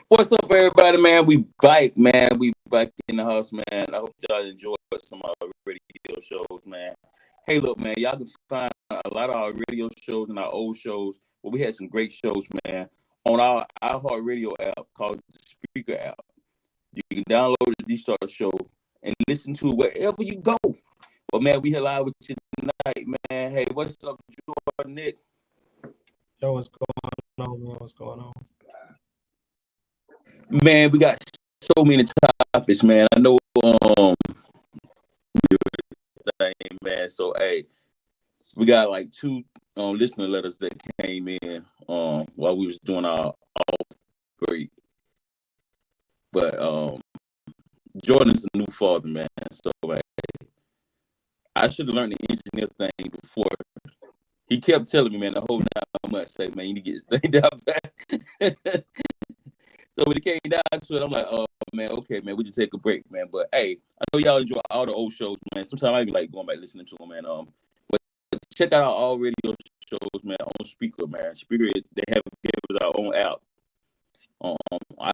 What's up, everybody, man? We back, man. We back in the house, man. I hope y'all enjoyed some of our radio shows, man. Hey, look, man, y'all can find a lot of our radio shows and our old shows. Well, we had some great shows, man, on our iHeartRadio app called the Speaker app. You can download the D-Star show and listen to it wherever you go. Well, man, we here live with you tonight, man. Hey, what's up, Jordan, Nick? Yo, what's going on, man? What's going on? Man, we got so many topics, man. I know thing, man. So hey, we got like two listener letters that came in while we was doing our off break. But Jordan's a new father, man. So like, I should have learned the engineer thing before. He kept telling me, man, the whole 9 months, say, man, you need to get the thing down back. So when it came down to it, I'm like, oh man, okay, man, we just take a break, man. But hey, I know y'all enjoy all the old shows, man. Sometimes I be like going back listening to them, man. But check out our all radio shows, man, on Speaker, man. Speaker, they have given us our own app. I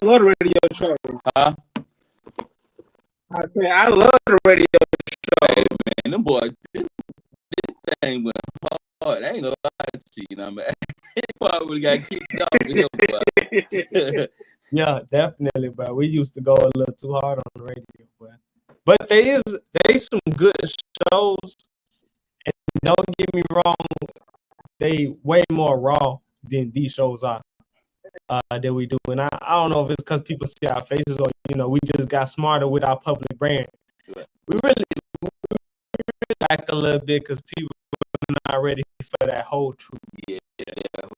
love the radio show. Huh? I love the radio show. Hey, man, them boys, this thing went hard. I ain't gonna lie to you, man. He probably got kicked off of here, but yeah, definitely, bro. We used to go a little too hard on the radio, but there is some good shows, and don't get me wrong, they way more raw than these shows are that we do. And I don't know if it's because people see our faces or we just got smarter with our public brand. We really like a little bit because people are not ready for that whole truth. Yeah,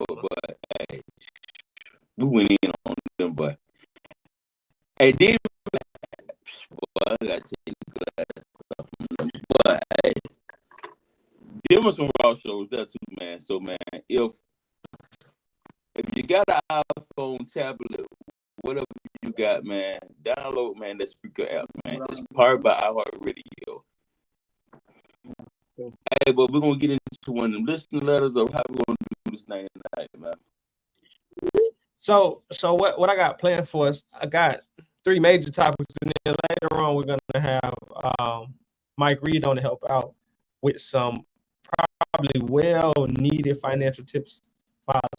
but hey, we went in on them, but hey, then I gotta take the stuff from them. But hey, there was some raw shows there too, man. So man, if you got an iPhone, tablet, whatever you got, man, download, man, that Speaker app, man. It's powered by iHeartRadio. Hey, but we're gonna get into one of them listening letters of how we're gonna do this thing tonight, man. So what I got planned for us, I got 3 major topics, and then later on we're gonna have Mike Reed on to help out with some probably well needed financial tips for our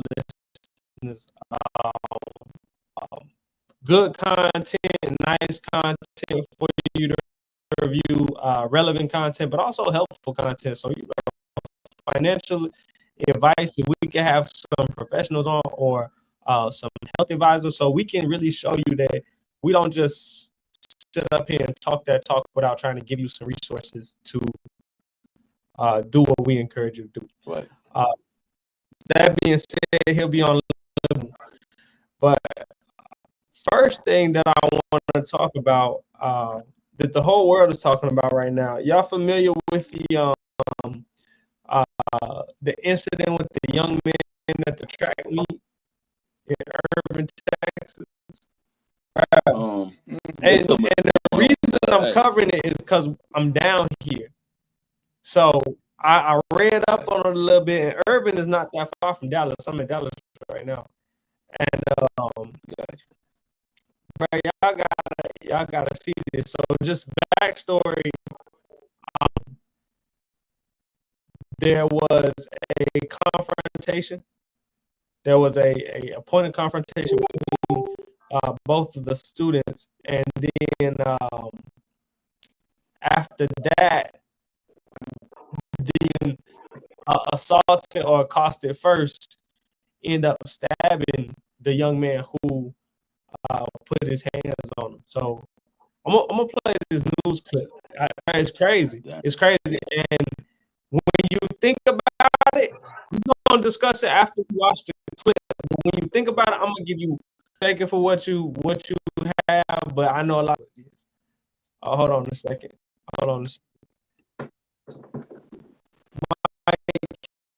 listeners. Good content, nice content for you to review, relevant content, but also helpful content. So financial advice, if we can have some professionals on or some health advisors, so we can really show you that we don't just sit up here and talk that talk without trying to give you some resources to do what we encourage you to do. Right. That being said, he'll be on. But first thing that I want to talk about, that the whole world is talking about right now. Y'all familiar with the incident with the young man at the track meet in Irving, Texas? And the reason I'm covering it is because I'm down here. So I read up on it a little bit, and Irving is not that far from Dallas. I'm in Dallas right now. And bro, y'all gotta see this. So just backstory. There was a confrontation. There was a appointed confrontation between both of the students, and then after that, the assaulted or accosted first end up stabbing the young man who put his hands on him. So I'm gonna play this news clip. It's crazy. It's crazy. And when you think about it, we're gonna discuss it after we watch the clip. But when you think about it, I'm gonna give you take it for what you have. But I know a lot of this. Hold on a second.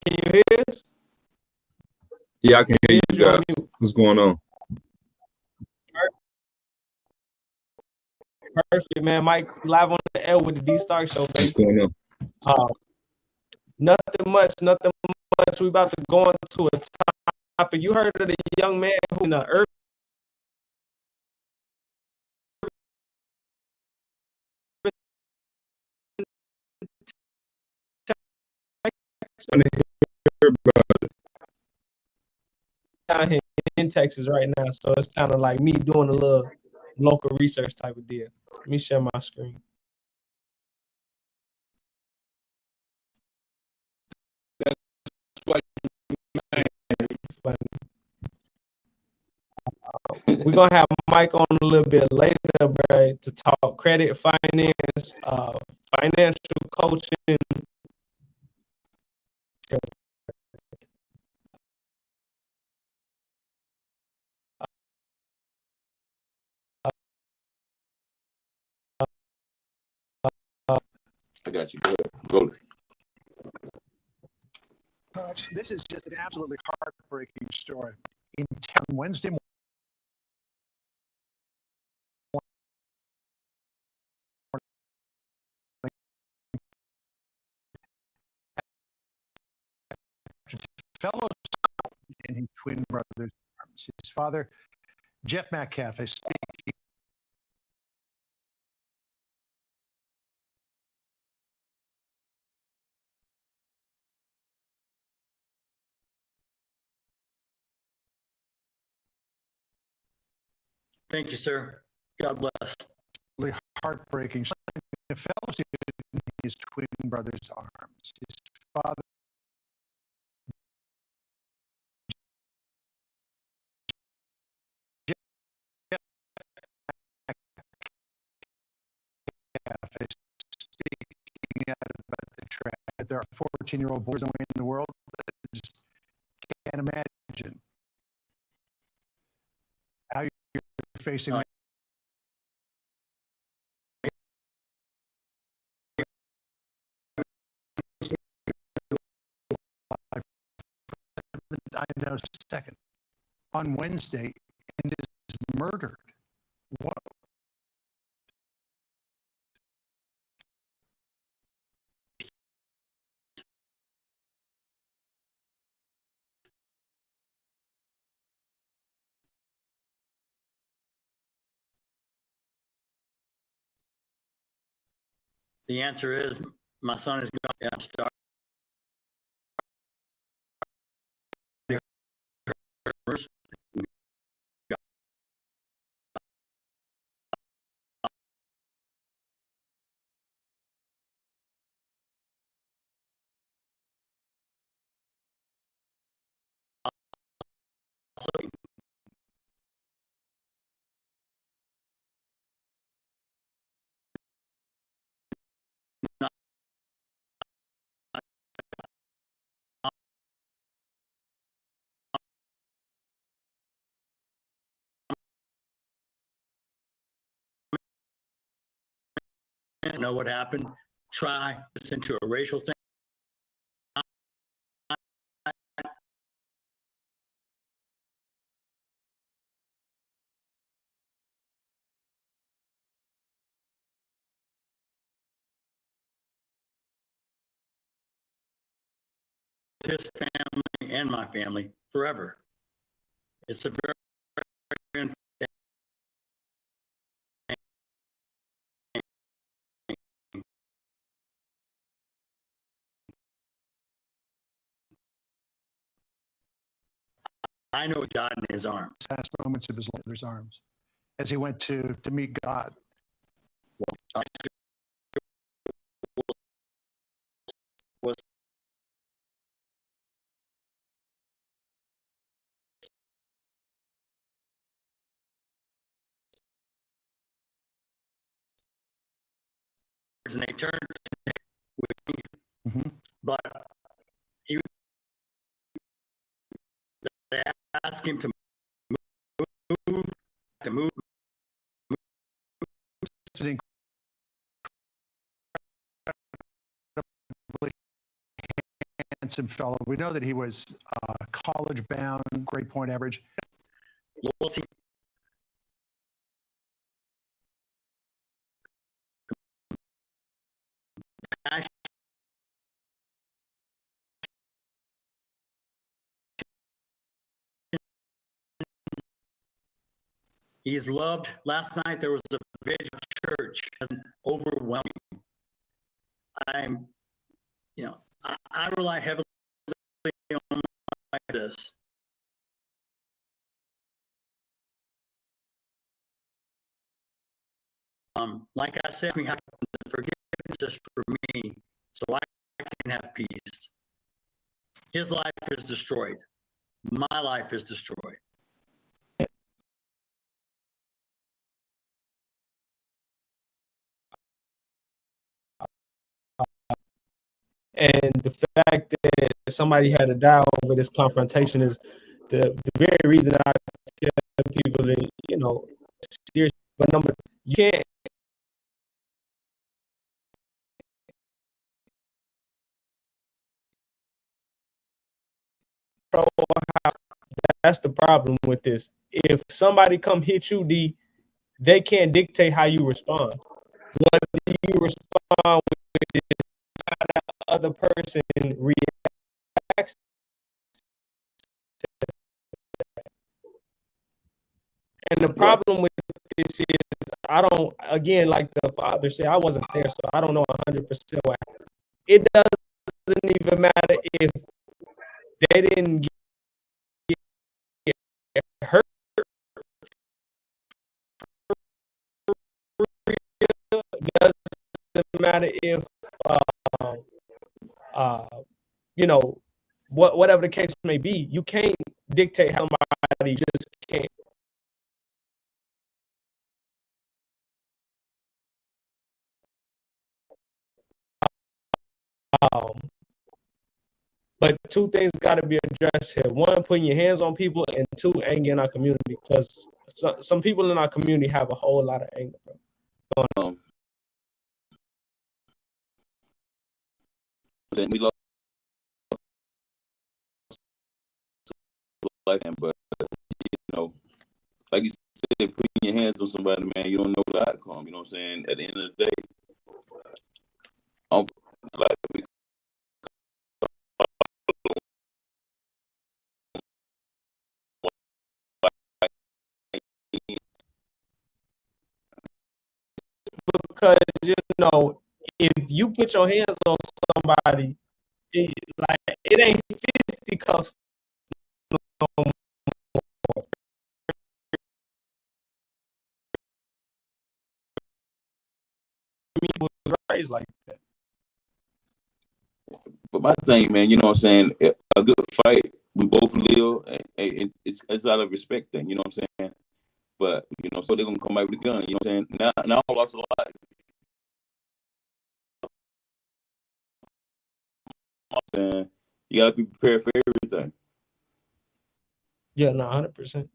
Can you hear this? Yeah, I can hear you guys. What's going on? Perfect, man. Mike live on the air with the D-Star Show. What's going on? Nothing much. We about to go into a topic. You heard of the young man who in the Irving, out here in Texas right now. So it's kind of like me doing a little local research type of deal. Let me share my screen. We're gonna have Mike on a little bit later, bro, to talk credit, finance, financial coaching. I got you. Go. This is just an absolutely heartbreaking story. In town Wednesday morning, fellow in his twin brother's arms. His father, Jeff Metcalf, is speaking. Thank you, sir. God bless. Really heartbreaking. A fellow in his twin brother's arms. His father, is speaking out about the track. There are 14-year-old boys in the world that just can't imagine how you're facing. I know second. On Wednesday, and is murdered. What? The answer is my son is going to start. Know what happened? Try this into a racial thing. His family and my family forever. It's a very I know God in his arms. Last moments of his mother's arms as he went to meet God. Was and they turned with me, but they asked him to move. Handsome fellow. We know that he was college bound, grade point average. Loyalty. He is loved. Last night there was a vigil church, overwhelming. I'm, I rely heavily on this. Like I said, we have the forgiveness just for me, so I can have peace. His life is destroyed. My life is destroyed. And the fact that somebody had to die over this confrontation is the very reason I tell people that, serious. But you can't. That's the problem with this. If somebody come hit you, they can't dictate how you respond. What do you respond with is how that other person reacts to that. And the problem with this is, I don't, again, like the father said, I wasn't there, so I don't know 100% what happened. It doesn't even matter if they didn't get hurt. It doesn't matter if, whatever the case may be, you can't dictate how somebody just can't. But two things got to be addressed here. One, putting your hands on people, and two, anger in our community, because some people in our community have a whole lot of anger. We lost like him, but like you said, putting your hands on somebody, man, you don't know the outcome. You know what I'm saying? At the end of the day, because if you put your hands on somebody, it ain't fisticuffs no more. Me was raised like that. But my thing, man, you know what I'm saying? A good fight, we both live. It's out of respect thing, you know what I'm saying? But so they're gonna come back with a gun, you know what I'm saying? Now I lost a lot. You gotta be prepared for everything. Yeah, no, 100%.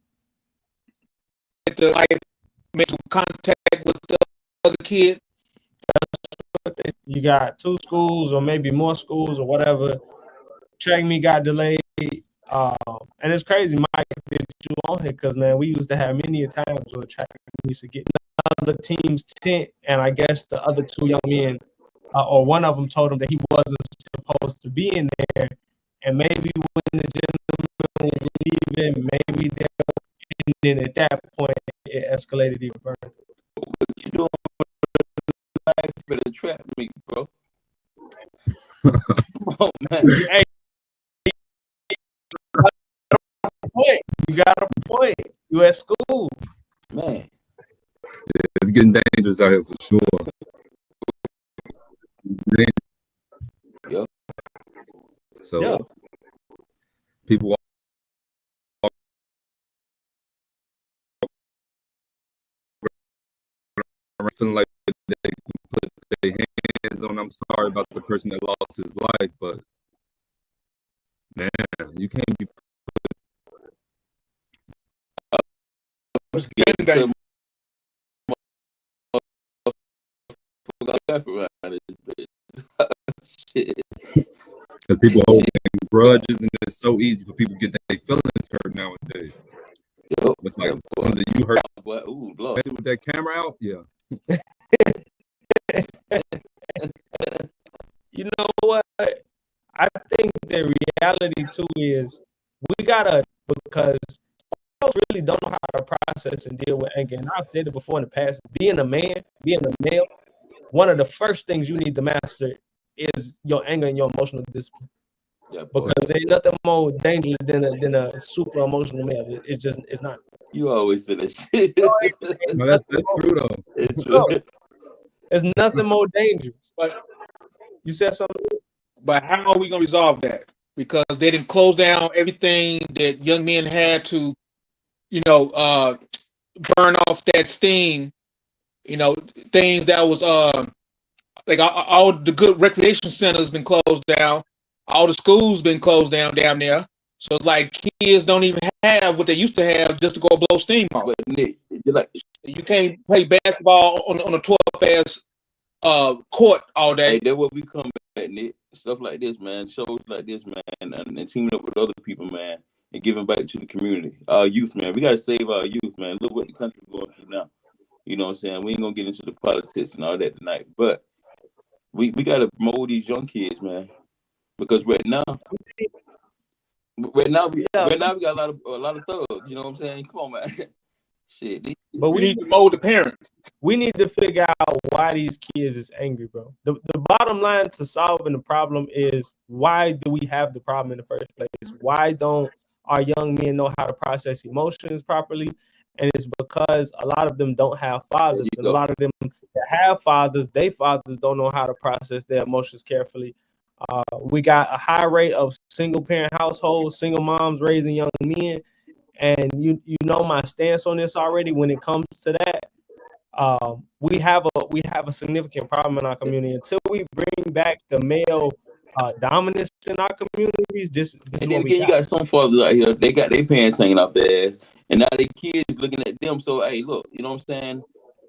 The life mental contact with the other kid. You got 2 schools or maybe more schools or whatever. Track meet got delayed. And it's crazy, Mike, that you on here, because, man, we used to have many times where track meets to get another team's tent, and I guess the other 2 young men, or one of them told him that he wasn't supposed to be in there, and maybe when the gentleman was leaving, maybe and then at that point, it escalated even further. What you doing for the trap meet, bro? Come on, man. Hey, you got a point. You at school, man. It's getting dangerous out here for sure. Yep. So people feeling like they can put their hands on. I'm sorry about the person that lost his life, but man, you can't be. Because people hold grudges, and it's so easy for people to get their feelings hurt nowadays. Yep. It's like, as soon as you hurt, ooh, with that camera out, yeah. You know what? I think the reality too is we gotta, because folks really don't know how to process and deal with anger. And I've said it before in the past. Being a man, being a male, one of the first things you need to master is your anger and your emotional discipline. Yeah, boy. Because there ain't nothing more dangerous than a super emotional male. It's not. You always say that shit. No, that's true though. It's true. There's nothing more dangerous. But You said something? but how are we gonna resolve that? Because they didn't close down everything that young men had to, burn off that steam. Things that was like all the good recreation centers been closed down. All the schools been closed down damn near. So it's like kids don't even have what they used to have just to go blow steam off. But Nick, you're like, You can't play basketball on a 12 court all day. hey, that's what we come at, Nick. Stuff like this, man. Shows like this, man, and teaming up with other people, man, and giving back to the community. Our youth, man. We gotta save our youth, man. Look what the country's going through now. You know what I'm saying? We ain't gonna get into the politics and all that tonight, but we gotta mold these young kids, man. Because right now we got a lot of thugs. You know what I'm saying? Come on, man. Shit. But We need to mold the parents. we need to figure out why these kids is angry, bro. The bottom line to solving the problem is, why do we have the problem in the first place? Why don't our young men know how to process emotions properly? And it's because a lot of them don't have fathers. And a lot of them that have fathers, their fathers don't know how to process their emotions carefully. We got a high rate of single parent households, single moms raising young men. And you know my stance on this already. When it comes to that, we have a significant problem in our community. Until we bring back the male dominance in our communities, this And is then what we again, you got some fathers out here, they got their parents hanging off their ass, and now their kids looking at them. So, hey, look, you know what I'm saying?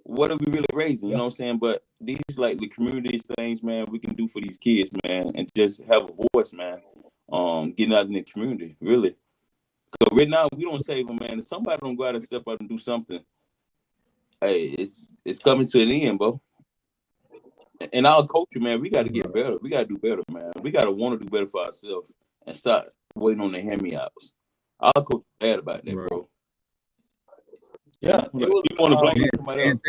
What are we really raising? You know what I'm saying? But these, like, the community things, man, we can do for these kids, man, and just have a voice, man, getting out in the community, really. Because right now, we don't save them, man. If somebody don't go out and step out and do something, hey, it's coming to an end, bro. In our culture, man, we got to get better. We got to do better, man. We got to want to do better for ourselves and stop waiting on the hand-me-outs. Our culture bad about that, bro. Yeah, You want to blame somebody else. And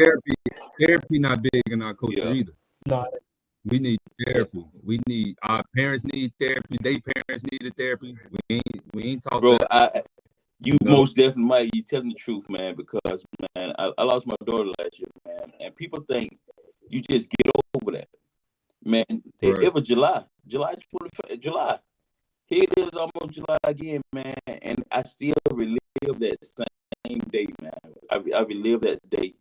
therapy not big in our culture either. No, We need therapy. Our parents need therapy. Their parents needed therapy. We ain't talking. Bro, most definitely, Mike, you telling the truth, man, because, man, I lost my daughter last year, man, and people think you just get over that. Man, it was July 25th, July. Here it is, almost July again, man, and I still relive that same day, man. I relive that day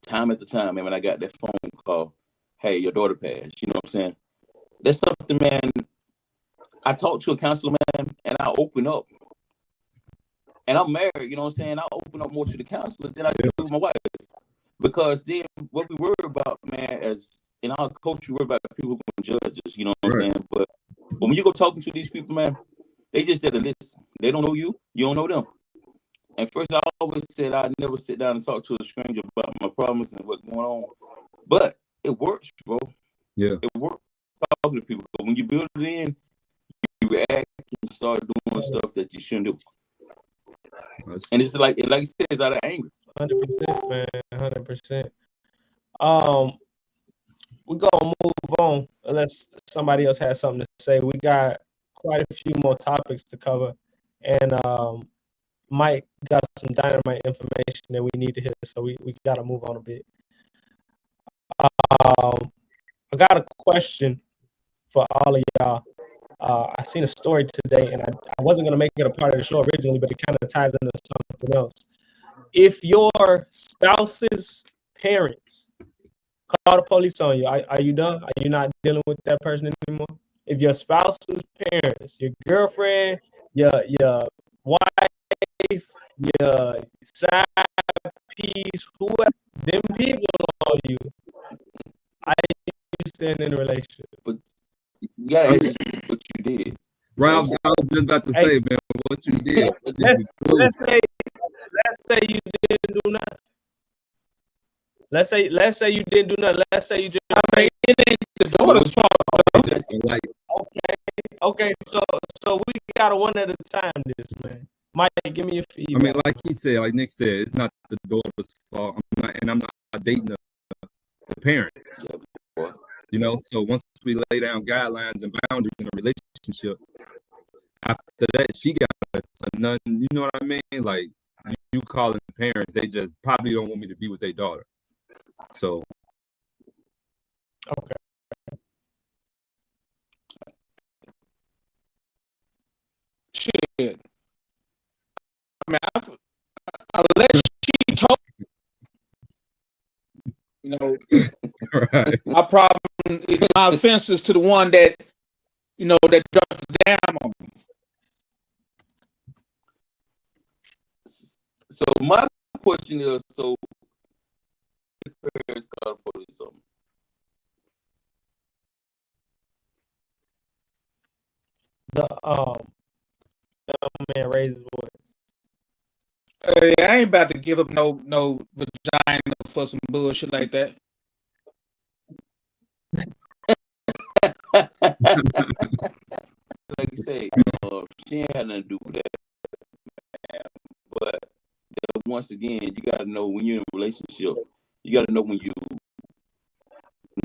time after time, man, when I got that phone call, hey, your daughter passed, you know what I'm saying? That's something, man, I talked to a counselor, man, and I open up. And I'm married, you know what I'm saying? I open up more to the counselor than I do with my wife. Because then what we worry about, man, as in our culture, we worry about people who can judge us, you know what I'm saying? But when you go talking to these people, man, they just there to listen. They don't know you, you don't know them. And first, I always said I'd never sit down and talk to a stranger about my problems and what's going on. But it works, bro. Yeah. It works talking to people. But when you build it in, you react and start doing stuff that you shouldn't do. And it's like you said, it's out of anger. 100%, man, 100%. We're gonna move on unless somebody else has something to say. We got quite a few more topics to cover, and Mike got some dynamite information that we need to hit, so we gotta move on a bit. I got a question for all of y'all. I seen a story today, and I wasn't going to make it a part of the show originally, but it kind of ties into something else. If your spouse's parents call the police on you, are you done? Are you not dealing with that person anymore? If your spouse's parents, your girlfriend, your wife, your side piece, whoever, them people on you, are you staying in a relationship? But you gotta ask what you did. Right, I was just about to say, man, what you did. Let's say you didn't do nothing. Let's say you didn't do nothing. Let's say you just. I mean, it ain't the daughter's fault. Like, Okay. So we got a one at a time, this man. Mike, give me your I mean, feedback. like he said, like Nick said, it's not the daughter's fault. I'm not dating the parents. You know, so once we lay down guidelines and boundaries in a relationship, after that, she got none. You know what I mean? Like you calling the parents, they just probably don't want me to be with their daughter. So Okay. Shit. I mean, unless she told, you know, right. my offense is to the one that, you know, that dropped the dam on me. So my question is, so the parents call the police on me. The young man raised his voice. I ain't about to give up no vagina for some bullshit like that. Like you say, she ain't had nothing to do with that. But once again, you gotta know when you're in a relationship. You gotta know when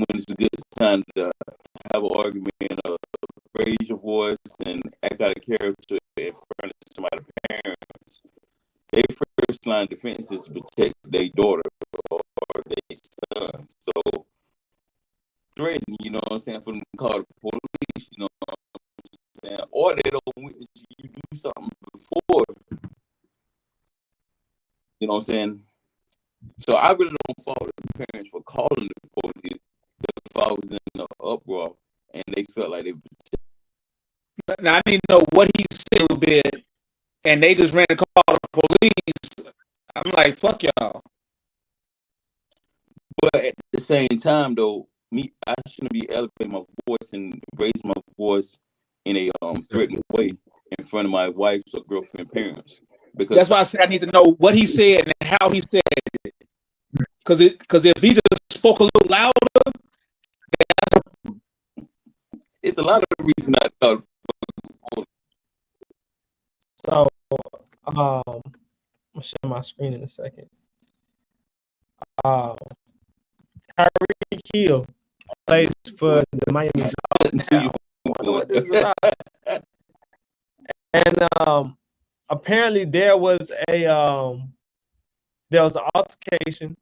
it's a good time to have an argument, raise your voice, and act out of character in front of somebody's parents. Their first line of defense is to protect their daughter or their son. So threatening, you know what I'm saying, for them to call the police, you know what I'm saying, or they don't witness you do something before. You know what I'm saying? So I really don't fault the parents for calling the police if I was in an uproar and they felt like they. Now I need to know what he said a little bit, and they just ran to call the police. I'm like, fuck y'all. But at the same time, though, I shouldn't be elevating my voice and raising my voice in a threatening way in front of my wife's or girlfriend parents. Because that's why I said I need to know what he said and how he said it. Because if he just spoke a little louder, it's a lot of reasons I thought. So, I'll share my screen in a second. Tyreek Hill plays for the Miami Dolphins. I wonder what this is about. And apparently there was an altercation,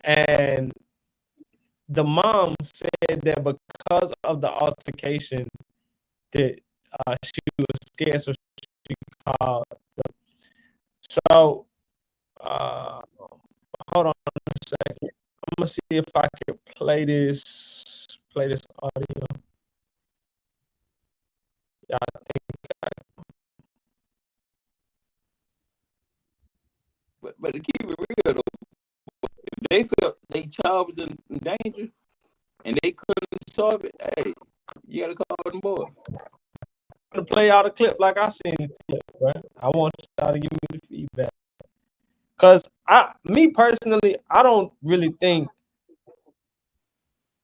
and the mom said that because of the altercation that she was scared, so she called them. So hold on a second. I'm gonna see if I can play this audio. Yeah, I think But to keep it real, though, if they felt their child was in danger and they couldn't solve it, hey, you gotta call them boy. I'm gonna play out a clip like I seen the clip, right? I want y'all to give me the feedback. Cause me personally, I don't really think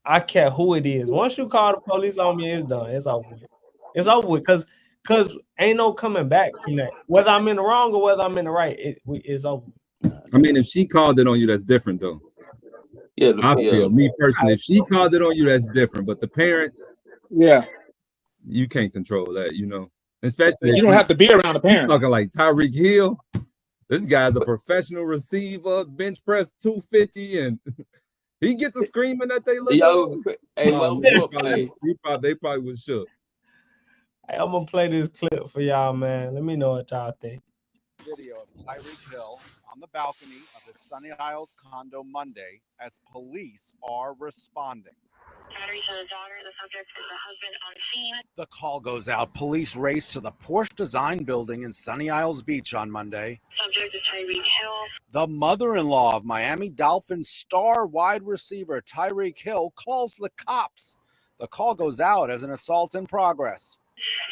I care who it is. Once you call the police on me, it's done. It's over with. It's over with. Cause ain't no coming back from that. Whether I'm in the wrong or whether I'm in the right, it's over. I mean, if she called it on you, that's different though. Yeah, I feel me personally, if she called it on you, that's different. But the parents, yeah, you can't control that, you know. Especially you don't have to be around the parents. Talking like Tyreek Hill, this guy's a professional receiver, bench press 250, and he gets a screaming that they look. They probably was shook. Hey, I'm gonna play this clip for y'all, man. Let me know what y'all think. Video of Tyreek Hill on the balcony of his Sunny Isles condo Monday as police are responding. Battery to the daughter. The subject is the husband on scene. The call goes out. Police race to the Porsche Design building in Sunny Isles Beach on Monday. Subject is Tyreek Hill. The mother-in-law of Miami Dolphins star wide receiver Tyreek Hill calls the cops. The call goes out as an assault in progress.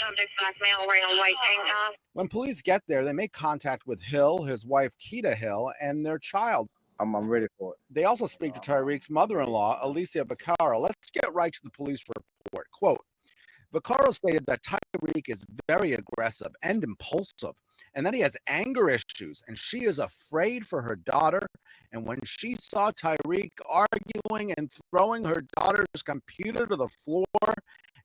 Subject black male wearing a white tank top. When police get there, they make contact with Hill, his wife Keita Hill, and their child. I'm ready for it. They also speak to Tyreek's mother-in-law, Alicia Bacara. Let's get right to the police report. Quote, Vaccaro stated that Tyreek is very aggressive and impulsive, and that he has anger issues, and she is afraid for her daughter. And when she saw Tyreek arguing and throwing her daughter's computer to the floor,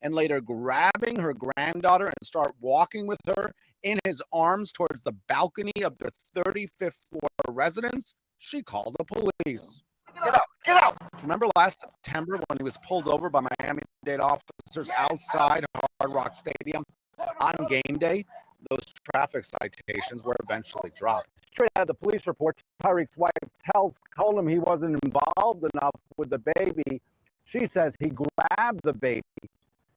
and later grabbing her granddaughter and start walking with her in his arms towards the balcony of their 35th floor residence, she called the police. Get out! Get out! Remember last September when he was pulled over by Miami-Dade officers outside Hard Rock Stadium on game day? Those traffic citations were eventually dropped. Straight out of the police report, Tyreek's wife told him he wasn't involved enough with the baby. She says he grabbed the baby,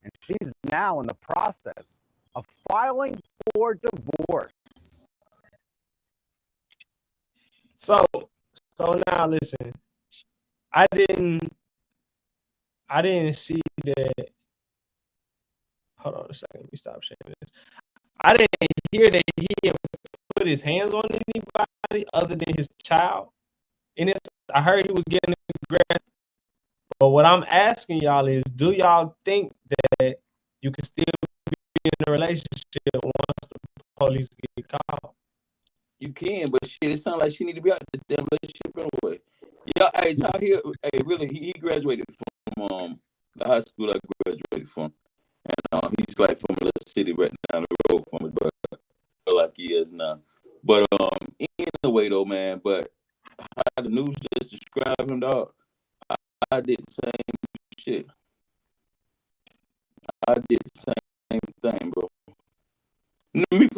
and she's now in the process of filing for divorce. So now listen, I didn't see that. Hold on a second. Let me stop sharing this. I didn't hear that he had put his hands on anybody other than his child. And I heard he was getting aggressive. But what I'm asking y'all is, do y'all think that you can still be in a relationship once the police get called? You can, but shit, it sounds like she need to be out the damn relationship anyway. Yeah, hey, Ty here, hey, really, he graduated from the high school I graduated from, and he's like from a little city right down the road from it, but I feel like he is now. But anyway though, man, but how the news just described him, dog, I did the same shit. I did the same thing, bro. Me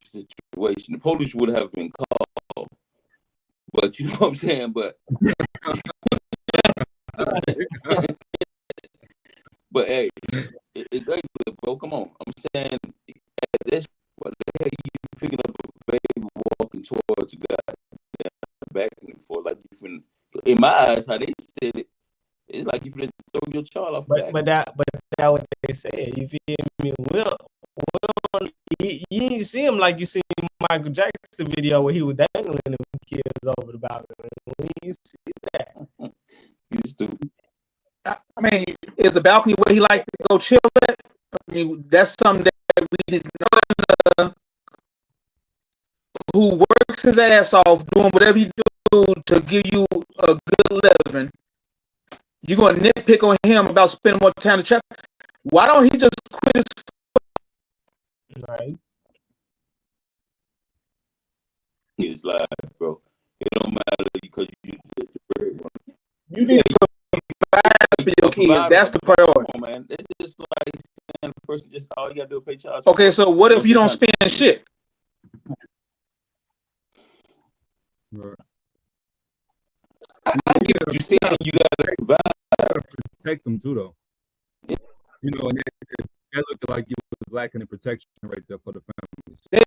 situation, the police would have been called, but you know what I'm saying. But but hey, it's regular, bro. Come on, I'm saying that's what the hell you picking up a baby walking towards you, guy back and forth like you finna. In my eyes, how they said it, it's like you finna throw your child off. But that what they said. You feel me? You didn't see him like you seen Michael Jackson video where he was dangling them kids over the balcony. We didn't see that. You stupid. I mean, is the balcony where he like to go chill at? I mean, that's something that we didn't know. Who works his ass off doing whatever he do to give you a good living. You're going to nitpick on him about spending more time to trap. Why don't he just quit his... Right. His life, bro. It don't matter because you just a bird. You need to provide for your kids. That's the priority. On, man. It's just like saying the person just all you gotta do is pay child support. Okay, so what if you don't spend shit? Right. I get what you saying. You gotta provide. You gotta protect them too, though. Yeah. You know, and that looked like you was lacking in protection right there for the family. They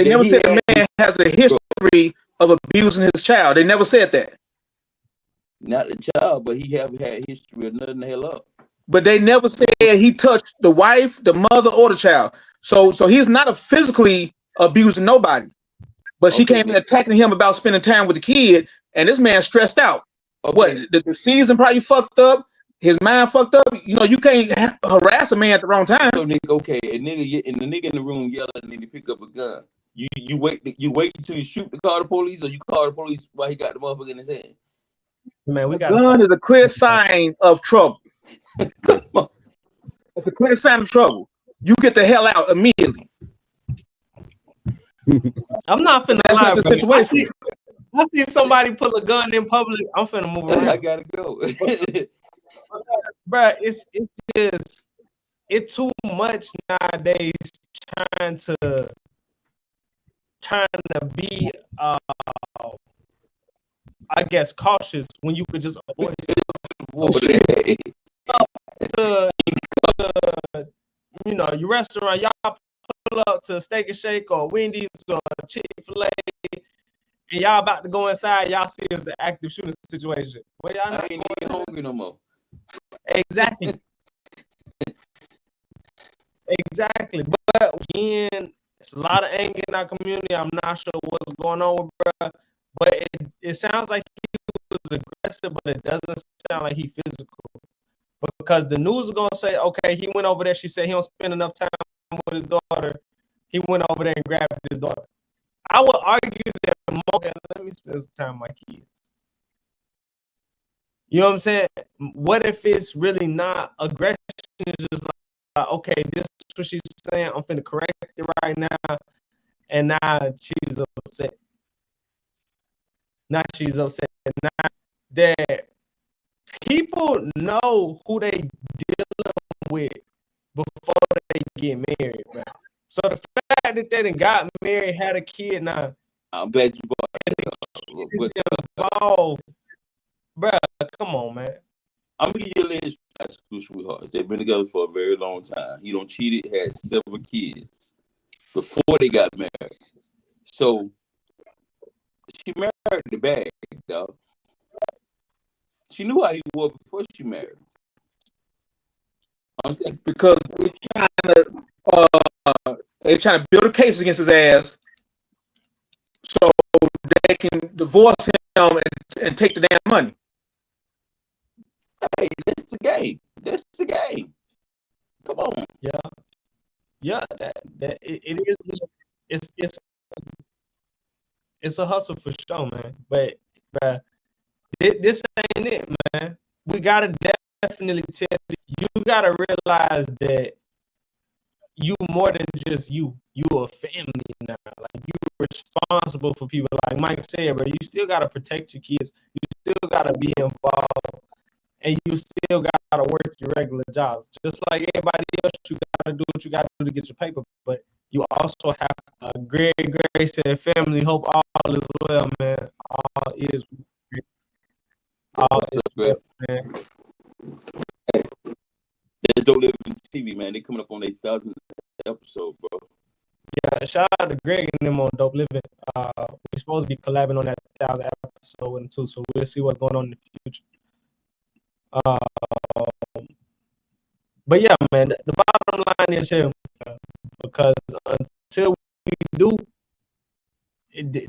never said the man has a history of abusing his child. They never said that. Not the child, but he have had history of nothing the hell up. But they never said he touched the wife, the mother, or the child. So he's not physically abusing nobody. But she came in attacking him about spending time with the kid, and this man stressed out. Okay. What? The season probably fucked up. His mind fucked up. You know, you can't harass a man at the wrong time. So nigga, okay, the nigga in the room yelling and then he pick up a gun. You wait until you shoot to call the police, or you call the police while he got the motherfucker in his hand. Man, we got gun is a clear sign of trouble. It's a clear sign of trouble. You get the hell out immediately. I'm not finna lie, the situation. I see somebody pull a gun in public, I'm finna move around. I gotta go. Bro, it's too much nowadays trying to be I guess cautious when you could just avoid you know, your restaurant, y'all pull up to Steak and Shake or Wendy's or Chick-fil-A, and y'all about to go inside, y'all see it's an active shooting situation. Well, y'all I ain't even hungry no more. Exactly. Exactly. But again, it's a lot of anger in our community. I'm not sure what's going on with bro. But it sounds like he was aggressive, but it doesn't sound like he's physical. because the news is gonna say, okay, he went over there. She said he don't spend enough time with his daughter. He went over there and grabbed his daughter. I would argue that okay, let me spend some time with my kids. You know what I'm saying? What if it's really not aggression? It's just like, okay, this is what she's saying. I'm finna correct it right now. And now she's upset. Now she's upset. Now that people know who they dealing with before they get married, man. So the fact that they done got married, had a kid now, I'm glad you brought is involved. Bruh, come on, man. I'm gonna give you a little history of high school sweethearts. They've been together for a very long time. He don't cheated, had several kids before they got married. So she married the bag, dog. She knew how he was before she married him. Because they're trying to build a case against his ass, so they can divorce him and take the damn money. Hey, that's the game. That's the game. Come on. Yeah, that it is. It's a hustle for sure, man. But this ain't it, man. We gotta definitely tell you gotta realize that you more than just you. You a family now. Like you're responsible for people. Like Mike said, bro, you still gotta protect your kids. You still gotta be involved. And you still gotta work your regular jobs. Just like everybody else, you gotta do what you gotta do to get your paper. But you also have to Greg said family, hope all is well, man. All is great. All is well, man. Hey, there's Don't Live in TV, man. They coming up on their 1,000th episode, bro. Yeah, shout out to Greg and them on Dope Living. We're supposed to be collabing on that 1,000th episode with them too, so we'll see what's going on in the future. But yeah, man, the bottom line is here, because until we do,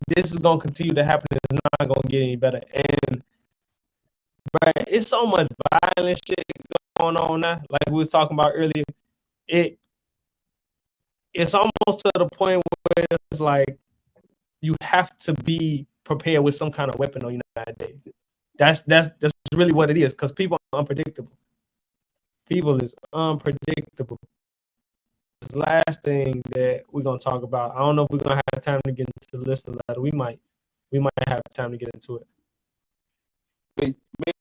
this is gonna continue to happen. It's not gonna get any better. And bro, it's so much violent shit going on now. Like we was talking about earlier, it's almost to the point where it's like you have to be prepared with some kind of weapon on you nowadays. That's really what it is, because people are unpredictable. People is unpredictable. The last thing that we're gonna talk about, I don't know if we're gonna have time to get into the listener letter. We might have time to get into it. Maybe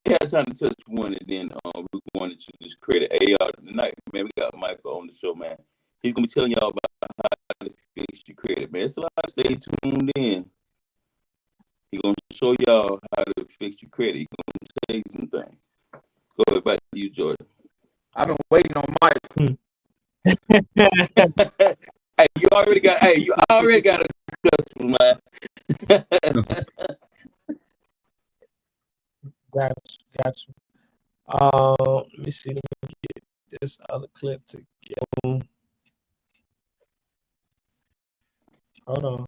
have time to touch one, and then we wanted to just create an AR tonight. Man, we got Michael on the show, man. He's gonna be telling y'all about how to fix your credit, man. It's a lot. Stay tuned in. He's gonna show y'all how to fix your credit. He's gonna tell you some things. Go ahead, back to you, Jordan. I've been waiting on Mike. Hey, you already got a customer, man. Got you. Let me see. Let me get this other clip together. Hold on.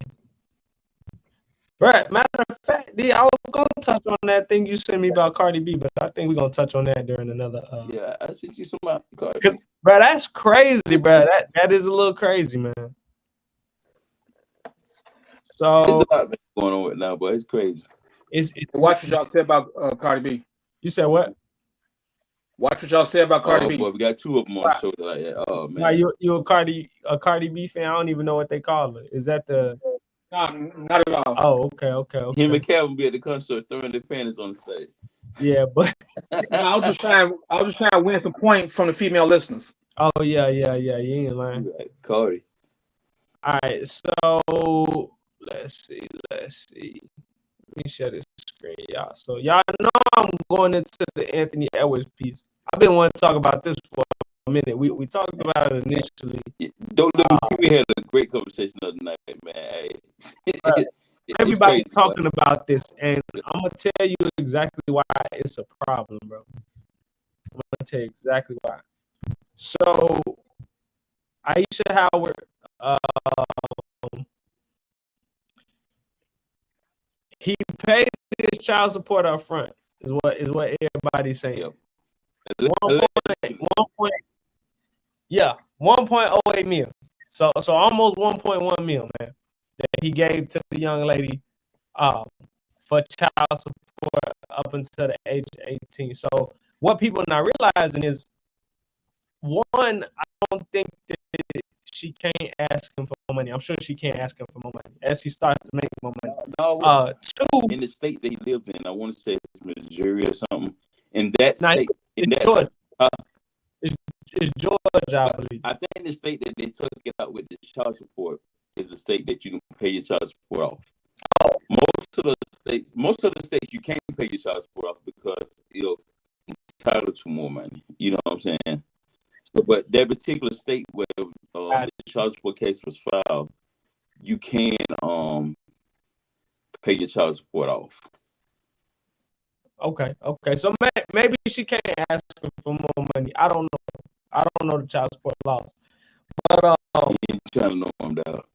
Right. Matter of fact, I was gonna touch on that thing you sent me about Cardi B, but I think we're gonna touch on that during another. Yeah, I sent you some about Cardi. Cause, bro, that's crazy, bro. That is a little crazy, man. So there's a lot going on right now, but it's crazy. It's Watch what y'all say about Cardi B. You said what? Watch what y'all say about Cardi B. Boy, we got two of them on the show like that. Oh man, you a Cardi B fan? I don't even know what they call it. Is that the? No, not at all. Oh, okay. Him and Kevin be at the concert throwing their panties on the stage. Yeah, but I was just trying to win some points from the female listeners. Oh yeah. You ain't lying. Right, Cardi. All right, so let's see. Let me share this screen, y'all. So y'all know I'm going into the Anthony Edwards piece. I've been wanting to talk about this for a minute. We talked about it initially. Don't Live in TV. We had a great conversation the other night, man. Hey. Everybody's talking about this, and I'm gonna tell you exactly why it's a problem, bro. I'm gonna tell you exactly why. So, Ayesha Howard, he paid his child support up front, is what everybody's saying. Yep. 1.08 mil. So almost 1.1 mil, man, that he gave to the young lady for child support up until the age of 18. So what people not realizing is, one, I don't think that she can't ask him for more money. I'm sure she can't ask him for more money as he starts to make more money. No, two, in the state that he lives in, I want to say it's Missouri or something. In that state, Georgia. It's Georgia, I believe. I think the state that they took it out with the child support is the state that you can pay your child support off. Most of the states you can't pay your child support off because you're entitled to more money. You know what I'm saying? So, but that particular state where the child support case was filed, you can pay your child support off. Okay. So maybe she can't ask him for more money. I don't know. I don't know the child support laws. But you ain't trying to know them, dog.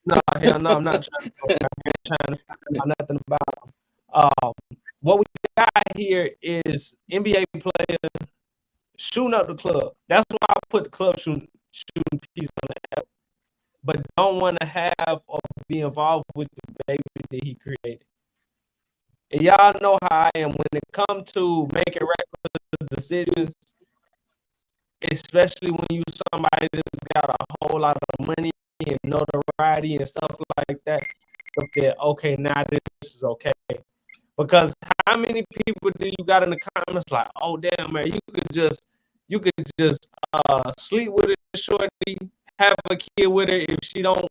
No, hell no, I'm not trying to know nothing about what we got here is NBA player shooting up the club. That's why I put the club shooting piece on the app. But don't want to have or be involved with the baby that he created. And y'all know how I am when it comes to making reckless decisions, especially when you somebody that's got a whole lot of money and notoriety and stuff like that. Okay, now this is okay. Because how many people do you got in the comments like, oh damn man, you could just sleep with a shorty, have a kid with her. If she don't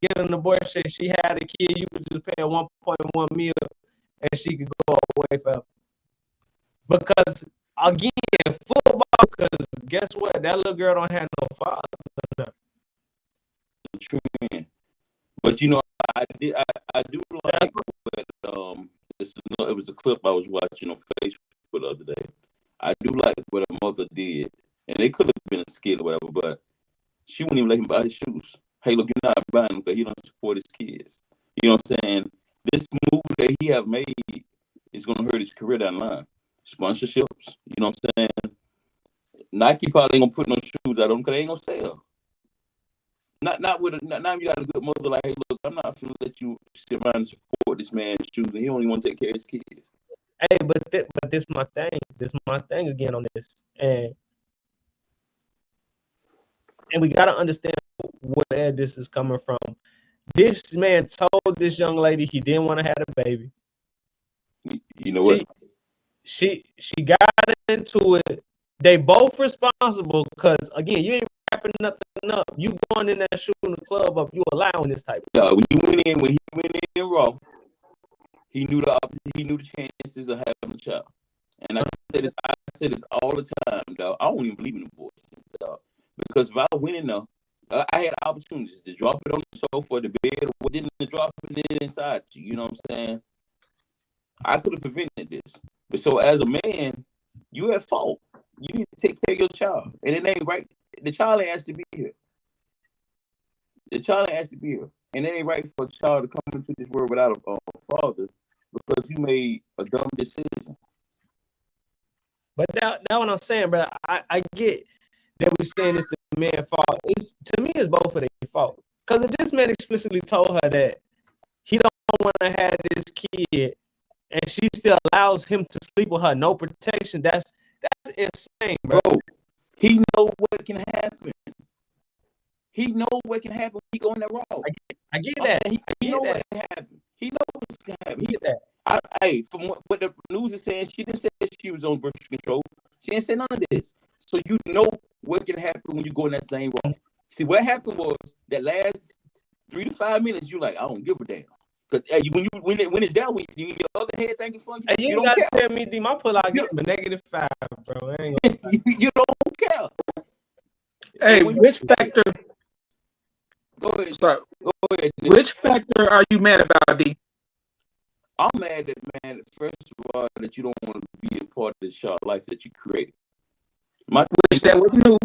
get an abortion, she had a kid, you could just pay her 1.1 mil and she could go away forever. Because again, football, because guess what? That little girl don't have no father. True. But you know, I do like what it was a clip I was watching on Facebook the other day. I do like what her mother did, and it could have been a skit or whatever, but she wouldn't even let him buy his shoes. Hey, look, you're not buying them because he don't support his kids. You know what I'm saying? This move that he have made is going to hurt his career down the line. Sponsorships, you know what I'm saying? Nike probably ain't going to put no shoes out on them because they ain't going to sell. Not you got a good mother like, hey, look, I'm not going to let you sit around and support this man's shoes, and he don't even want to take care of his kids. Hey, but this my thing. This my thing again on this. And we got to understand where this is coming from. This man told this young lady he didn't want to have a baby. You know what? She got into it. They both responsible because, again, you ain't wrapping nothing up. You going in there shooting the club up. You allowing this type of thing. When he went in raw, he knew the chances of having a child. And I say this all the time, dog. I don't even believe in abortion, dog. Because if I went in there, I had opportunities to drop it on the sofa, the bed, or didn't drop it inside you. You know what I'm saying? I could have prevented this. But so as a man, you at fault. You need to take care of your child. And it ain't right. The child ain't asked to be here. The child ain't asked to be here. And it ain't right for a child to come into this world without a father because you made a dumb decision. But that's what I'm saying, bro. I get that we're saying it's the man's fault. To me, it's both of their fault. Because if this man explicitly told her that he don't want to have this kid and she still allows him to sleep with her, no protection, that's insane, bro. He know what can happen. He know what can happen when he go in that road. I get that. He know what can happen. He know what can happen. I get that. From what the news is saying, she didn't say she was on birth control. She didn't say none of this. So you know what can happen when you go in that thing wrong. See, what happened was that last 3 to 5 minutes, you like, I don't give a damn. Because when it's down, when you your other head thinking for you, you don't care. Tell me, D, my pull-out give him a -5, bro. You don't care. Hey, which factor? Go ahead. Sorry. Go ahead. Which factor are you mad about, D? I'm mad that, man, first of all, that you don't want to be a part of this child life that you created. Which that was news.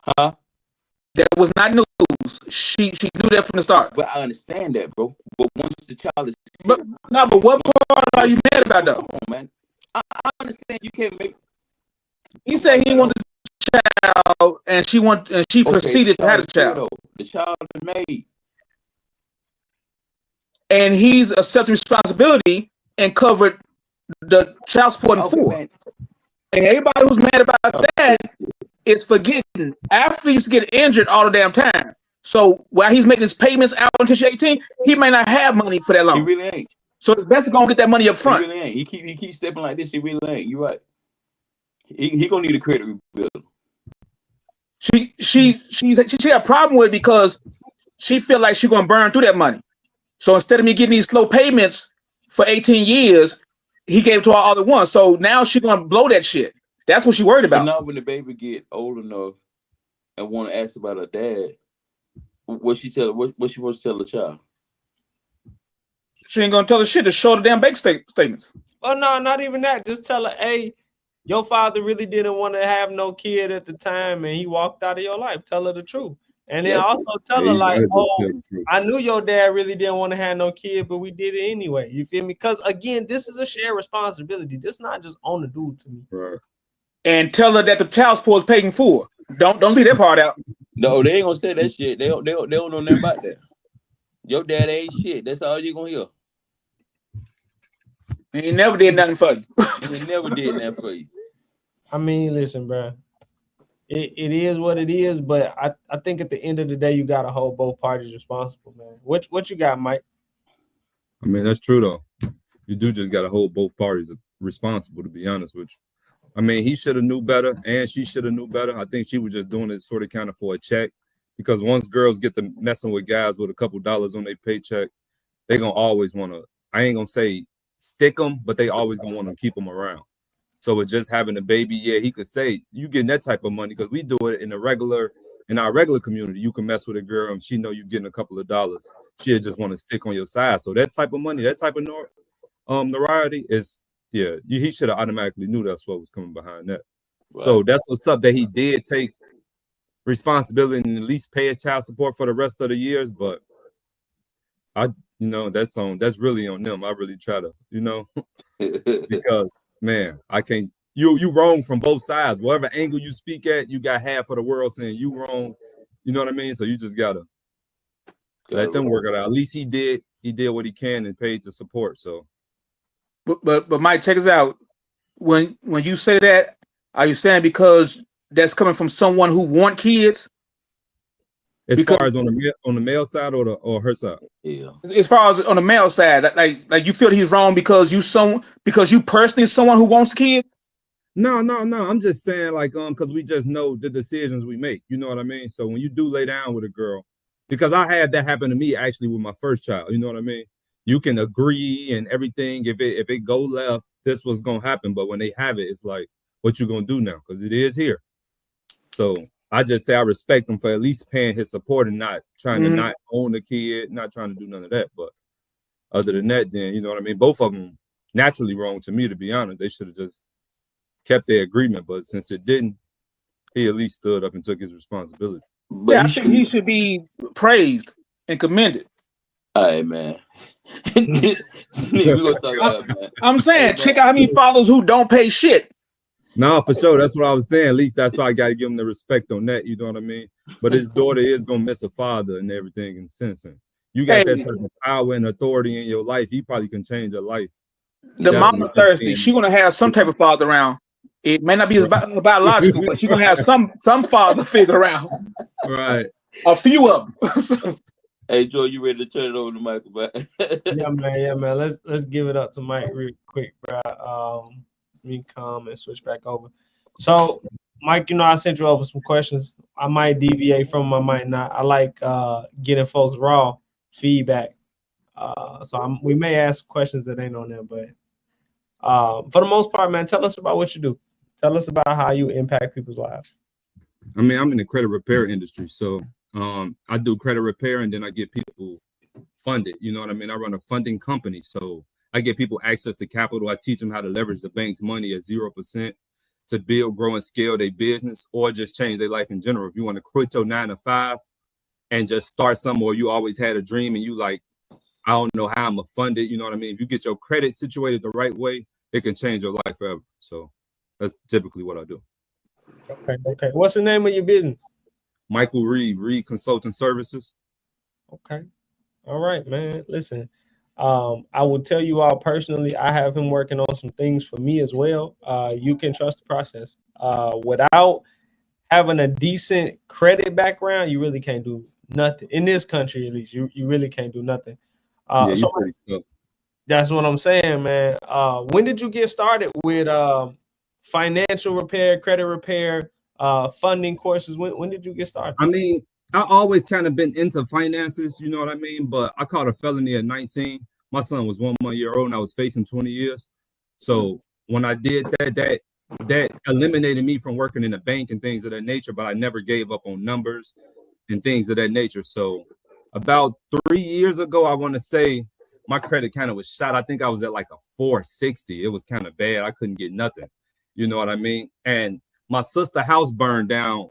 Huh? That was not news. She knew that from the start. But I understand that, bro. But once the child is but what part are you mad about, though? Come on, man. I understand you can't make. He said he wanted a child, and she proceeded to have a child. The child is made. And he's accepted responsibility and covered the child support in full. Man. And everybody who's mad about that is forgetting athletes get injured all the damn time. So while he's making his payments out until she's 18, he may not have money for that long. He really ain't. So it's best to go and get that money up front. He really ain't. He keeps stepping like this. He really ain't. You right. He gonna need a credit rebuild. She had a problem with it because she feel like she's gonna burn through that money. So instead of me getting these slow payments for 18 years, he gave it to her all at once. So now she's gonna blow that shit. That's what she worried about. So now when the baby get old enough and want to ask about her dad, what she supposed to tell the child? She ain't gonna tell her shit. Just show the damn bank statements. Oh no, not even that. Just tell her, hey, your father really didn't want to have no kid at the time, and he walked out of your life. Tell her the truth. And then also tell her, like, oh, I knew your dad really didn't want to have no kid, but we did it anyway. You feel me? Because again, this is a shared responsibility. This is not just on the dude to me. Right. And tell her that the child support is paid in full. Don't leave that part out. No, they ain't gonna say that shit. They don't know nothing about that. Your dad ain't shit. That's all you gonna hear. He never did nothing for you. He never did nothing for you. I mean, listen, bro. It is what it is, but I think at the end of the day, you got to hold both parties responsible, man. What you got, Mike? I mean, that's true, though. You do just got to hold both parties responsible, to be honest with you. I mean, he should have knew better, and she should have knew better. I think she was just doing it sort of kind of for a check, because once girls get to messing with guys with a couple dollars on their paycheck, they're going to always want to, I ain't going to say stick them, but they always going to want to keep them around. So with just having a baby, yeah, he could say you getting that type of money because we do it in our regular community. You can mess with a girl and she know you getting a couple of dollars. She'll just want to stick on your side. So that type of money, that type of notoriety is, yeah, he should have automatically knew that's what was coming behind that. Right. So that's what's up that he did take responsibility and at least pay his child support for the rest of the years. But that's really on them. I really try to, because. Man, I can't. You wrong from both sides. Whatever angle you speak at, you got half of the world saying you wrong. You know what I mean? So you just gotta let them work it out. At least he did what he can and paid to support. So, but Mike, check us out. When you say that, are you saying because that's coming from someone who want kids? Far as on the male side or her side? Yeah. As far as on the male side, like you feel he's wrong because you personally someone who wants kids? No. I'm just saying because we just know the decisions we make. You know what I mean? So when you do lay down with a girl, because I had that happen to me actually with my first child. You know what I mean? You can agree and everything. If it go left, this was gonna happen. But when they have it, it's like, what you gonna do now? Because it is here. So I just say I respect him for at least paying his support and not trying to not own the kid, not trying to do none of that. But other than that, then, you know what I mean? Both of them naturally wrong to me, to be honest. They should have just kept their agreement. But since it didn't, he at least stood up and took his responsibility. But yeah, I think he should be praised and commended. All right, man. We're gonna talk about that, man. I'm saying, check out how many fathers who don't pay shit. No, for sure. That's what I was saying. At least that's why I got to give him the respect on that. You know what I mean? But his daughter is going to miss a father and everything in sense. And you got that type of power and authority in your life. He probably can change her life. The mama thirsty. She's going to have some type of father around. It may not be biological, but she's going to have some father figure around. Right. A few of them. Hey, Joe, you ready to turn it over to Michael? Yeah, man. Let's give it up to Mike real quick, bro. Let me come and switch back over. So, Mike, I sent you over some questions. I might deviate from them, I might not. I like getting folks raw feedback. We may ask questions that ain't on there, but for the most part, man, tell us about what you do. Tell us about how you impact people's lives. I mean, I'm in the credit repair industry, so I do credit repair and then I get people funded. You know what I mean? I run a funding company, so I get people access to capital. I teach them how to leverage the bank's money at 0% to build, grow, and scale their business or just change their life in general. If you want to quit your 9 to 5 and just start somewhere, or you always had a dream and you like, I don't know how I'm going to fund it. You know what I mean? If you get your credit situated the right way, it can change your life forever. So that's typically what I do. Okay. Okay. What's the name of your business? Michael Reed Consulting Services. Okay. All right, man. Listen, I will tell you all personally, I have him working on some things for me as well. You can trust the process. Without having a decent credit background, you really can't do nothing. In this country, at least, you really can't do nothing. Yeah, So you're pretty tough. that's what I'm saying, man. When did you get started with financial repair, credit repair, funding courses? When did you get started? I mean, I always kind of been into finances, you know what I mean? But I caught a felony at 19. My son was 1 month old and I was facing 20 years. So when I did that eliminated me from working in a bank and things of that nature, but I never gave up on numbers and things of that nature. So about 3 years ago, I want to say my credit kind of was shot. I think I was at like a 460. It was kind of bad. I couldn't get nothing. You know what I mean? And my sister's house burned down.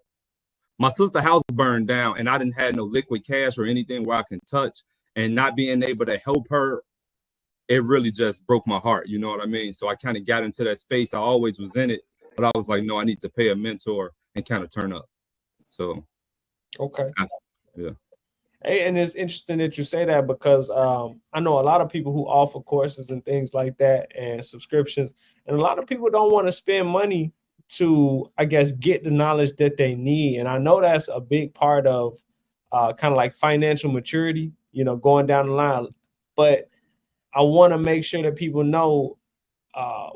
And I didn't have no liquid cash or anything where I can touch, and not being able to help her, it really just broke my heart. You know what I mean? So I kind of got into that space. I always was in it, but I was like, no, I need to pay a mentor and kind of turn up. So, Okay. Yeah. Hey, and it's interesting that you say that because I know a lot of people who offer courses and things like that and subscriptions, and a lot of people don't want to spend money to, I guess, get the knowledge that they need. And I know that's a big part of kind of like financial maturity, you know, going down the line. But I want to make sure that people know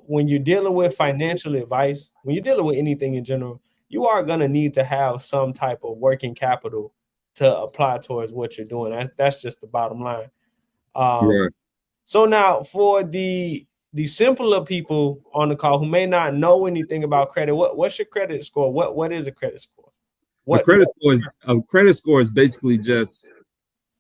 when you're dealing with financial advice, when you're dealing with anything in general, you are going to need to have some type of working capital to apply towards what you're doing. That's just the bottom line. Right. So now for the simpler people on the call who may not know anything about credit, what's your credit score? What is a credit score? A credit score is basically just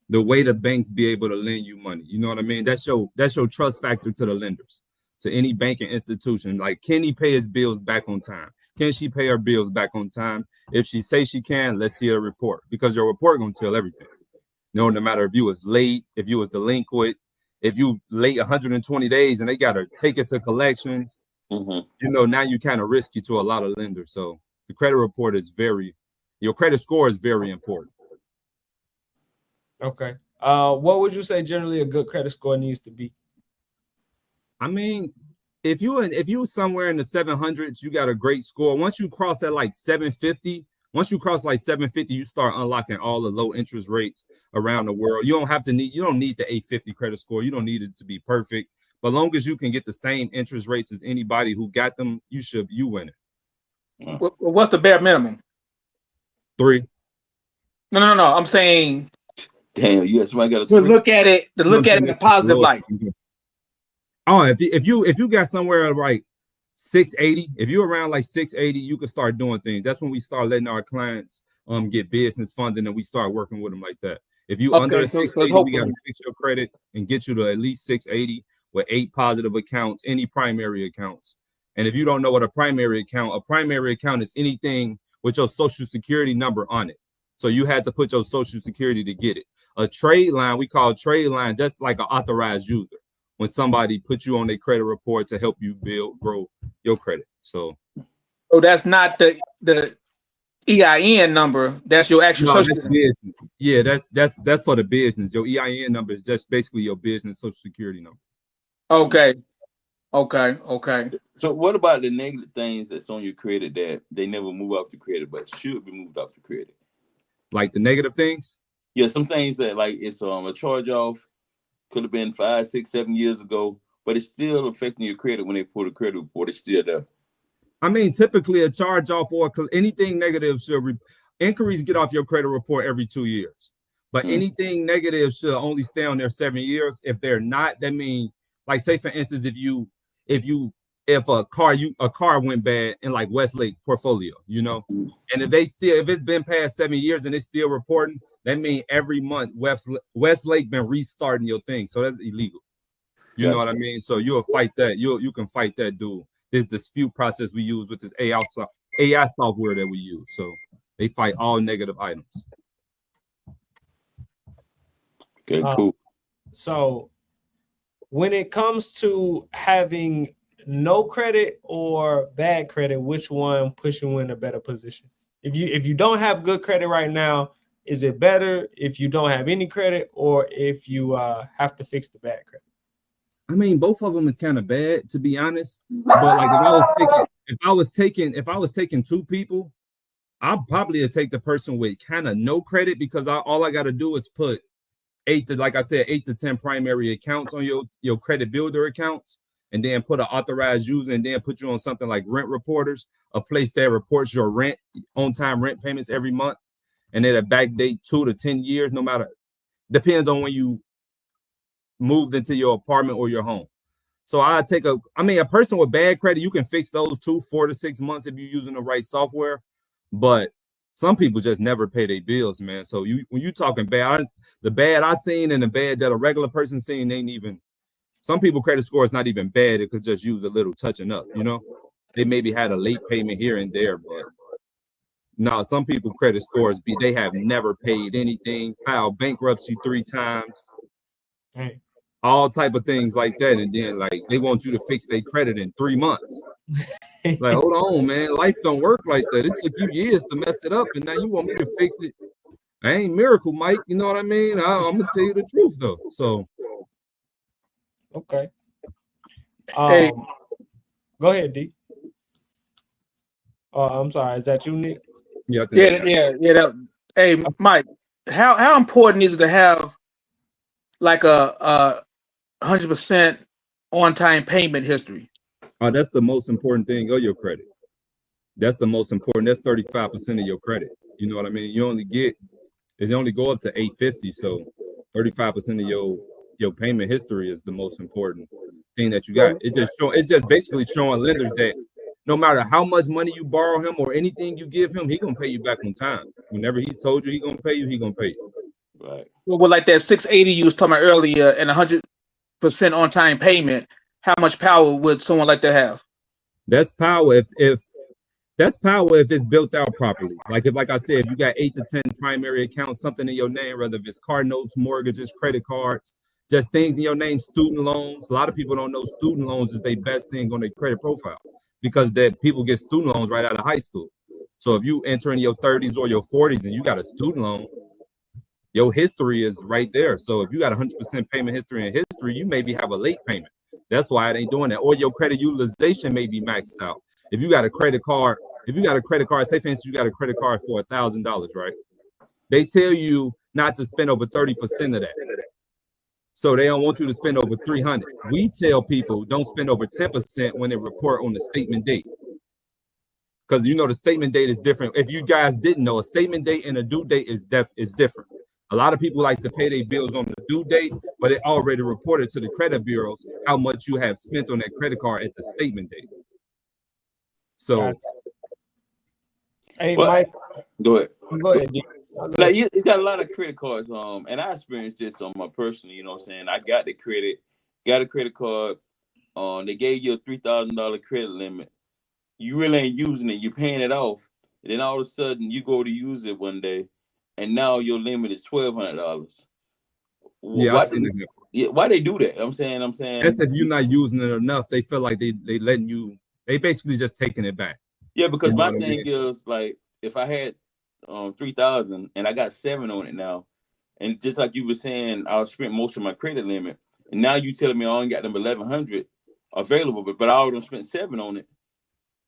the way the banks be able to lend you money. You know what I mean? That's your trust factor to the lenders, to any banking institution. Like, can he pay his bills back on time? Can she pay her bills back on time? If she say she can, let's see a report, because your report gonna tell everything. No matter if you was late, if you was delinquent, if you late 120 days and they gotta take it to collections, you know, now you kind of risky to a lot of lenders. So the credit report is your credit score is very important. Okay. What would you say generally a good credit score needs to be? I mean, if you somewhere in the 700s, you got a great score. Once you cross that like 750, you start unlocking all the low interest rates around the world. You don't need the 850 credit score. You don't need it to be perfect. But long as you can get the same interest rates as anybody who got them, you win it. What's the bare minimum? 3. No. I'm saying, damn, you got somebody got to look at it in a positive light. Oh, if you got somewhere like 680, if you're around like 680, you can start doing things. That's when we start letting our clients get business funding, and we start working with them like that. If you under a 680, we got to fix your credit and get you to at least 680 with 8 positive accounts, any primary accounts. And if you don't know what a primary account is anything with your social security number on it. So you had to put your social security to get it. A trade line, we call trade line, that's like an authorized user, when somebody puts you on their credit report to help you grow your credit. So that's not the EIN number. That's your actual social security. Yeah, that's for the business. Your EIN number is just basically your business social security number. Okay. So what about the negative things that's on your credit that they never move off the credit but should be moved off the credit? Like the negative things? Yeah, some things that like it's a charge off, could have been 5, 6, 7 years ago, but it's still affecting your credit when they pull the credit report. It's still there. I mean, typically a charge off or anything negative should inquiries get off your credit report every 2 years. But anything negative should only stay on there 7 years. If they're not, that means, like, say for instance, if a car went bad in like Westlake portfolio, you know, and if it's been past 7 years and it's still reporting, that means every month Westlake been restarting your thing. So that's illegal. You know what I mean? So you'll fight that. You can fight that dude. This dispute process we use with this AI software that we use. So they fight all negative items. Okay, cool. So when it comes to having no credit or bad credit, which one puts you in a better position? If you don't have good credit right now, is it better if you don't have any credit or if you have to fix the bad credit? I mean, both of them is kind of bad, to be honest. But like if I was taking two people, I'll probably take the person with kind of no credit, because all I got to do is put 8 to 10 primary accounts on your credit builder accounts, and then put an authorized user, and then put you on something like Rent Reporters, a place that reports your rent, on-time rent payments every month, and it'll backdate 2 to 10 years, no matter, depends on when you moved into your apartment or your home. So a person with bad credit, you can fix those 4 to 6 months if you're using the right software. But some people just never pay their bills, man. So when you talking bad, the bad I seen and the bad that a regular person seen ain't even. Some people credit score is not even bad. It could just use a little touching up, you know. They maybe had a late payment here and there, but no, some people credit scores they have never paid anything, filed bankruptcy 3 times. Hey. All type of things like that, and then like they want you to fix their credit in 3 months. Like, hold on, man, life don't work like that. It took you years to mess it up, and now you want me to fix it. I ain't Miracle Mike, you know what I mean? I'm gonna tell you the truth though. So, okay. Hey. Go ahead, D. I'm sorry. Is that you, Nick? Yeah. Hey, Mike, how important is it to have like a 100% on-time payment history? That's the most important thing of your credit. That's the most important. That's 35% of your credit. You know what I mean? You only go up to 850. So 35% of your payment history is the most important thing that you got. It's just basically showing lenders that no matter how much money you borrow him or anything you give him, he gonna pay you back on time. Whenever he's told you he gonna pay you. Right. Well, like that 680 you was talking about earlier, and 100% on-time payment, how much power would someone like that have? That's power if it's built out properly. Like I said, if you got 8 to 10 primary accounts, something in your name, whether it's car notes, mortgages, credit cards, just things in your name, student loans. A lot of people don't know student loans is their best thing on their credit profile, because that people get student loans right out of high school. So if you enter in your 30s or your 40s and you got a student loan, your history is right there. So if you got 100% payment history and history, you maybe have a late payment. That's why it ain't doing that. Or your credit utilization may be maxed out. If you got a credit card, say for instance, you got a credit card for $1,000, right? They tell you not to spend over 30% of that. So they don't want you to spend over 300. We tell people don't spend over 10% when they report on the statement date. Because you know the statement date is different. If you guys didn't know, a statement date and a due date is different. A lot of people like to pay their bills on the due date, but it already reported to the credit bureaus how much you have spent on that credit card at the statement date. So, hey, Mike, go ahead. Go ahead, D. Like you got a lot of credit cards, and I experienced this on my personal. You know what I'm saying? I got a credit card. They gave you a $3,000 credit limit. You really ain't using it. You're paying it off, and then all of a sudden you go to use it one day, and now your limit is $1,200. Yeah, why they do that? I'm saying that's if you're not using it enough. They feel like they letting you. They basically just taking it back. Yeah, because my thing is like if I had 3,000 and I got 7 on it now, and just like you were saying, I spent most of my credit limit, and now you telling me I only got them 1,100 available, but I already spent 7 on it.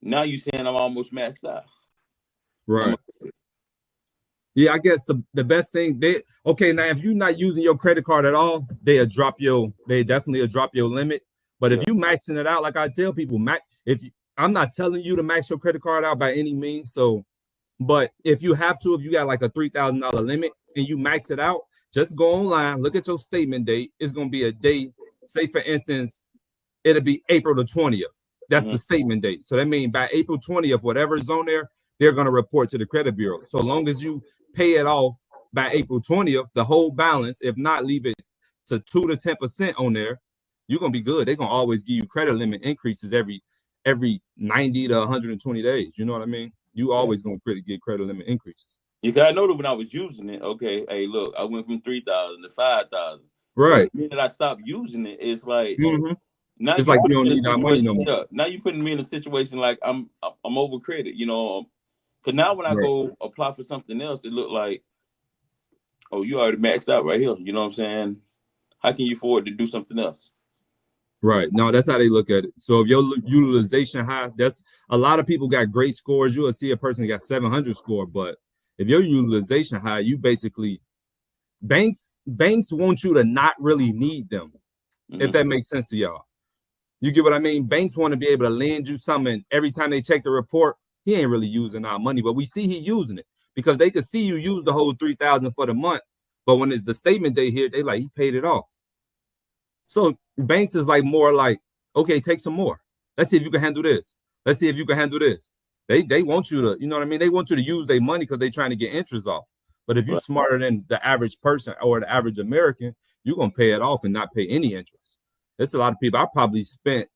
Now you saying I'm almost maxed out. Right. Yeah, I guess the best thing now if you're not using your credit card at all, they definitely drop your limit. But if you maxing it out, like I tell people, I'm not telling you to max your credit card out by any means. So, but if you got like a $3,000 limit and you max it out, just go online, look at your statement date. It's gonna be a day. Say for instance, it'll be April the 20th. That's the statement date. So that means by April 20th, whatever's on there, they're gonna report to the credit bureau. So long as you pay it off by April 20th, the whole balance, if not leave it to 2 to 10% on there, you're gonna be good. They're gonna always give you credit limit increases every 90 to 120 days. You know what I mean? You always gonna get credit limit increases. You gotta know that when I was using it, okay, hey, look, I went from 3,000 to 5,000. Right. The minute I stopped using it, it's like Now It's you like put you don't me in a need our money no situation. more. Yeah, now you putting me in a situation like I'm over credit. You know, because now when I Right. go apply for something else, it look like, oh, you already maxed out right here. You know what I'm saying? How can you afford to do something else? Right. No, that's how they look at it. So if your utilization high, that's a lot of people got great scores. You'll see a person that got 700 score, but if your utilization high, you basically banks want you to not really need them, if that makes sense to y'all. You get what I mean? Banks want to be able to lend you something. Every time they check the report, he ain't really using our money, but we see he using it because they could see you use the whole 3,000 for the month. But when it's the statement they hear, they like, he paid it off. So banks is like more like, okay, take some more. Let's see if you can handle this. Let's see if you can handle this. They want you to, you know what I mean? They want you to use their money because they're trying to get interest off. But if you're smarter than the average person or the average American, you're gonna pay it off and not pay any interest. There's a lot of people. I probably spent,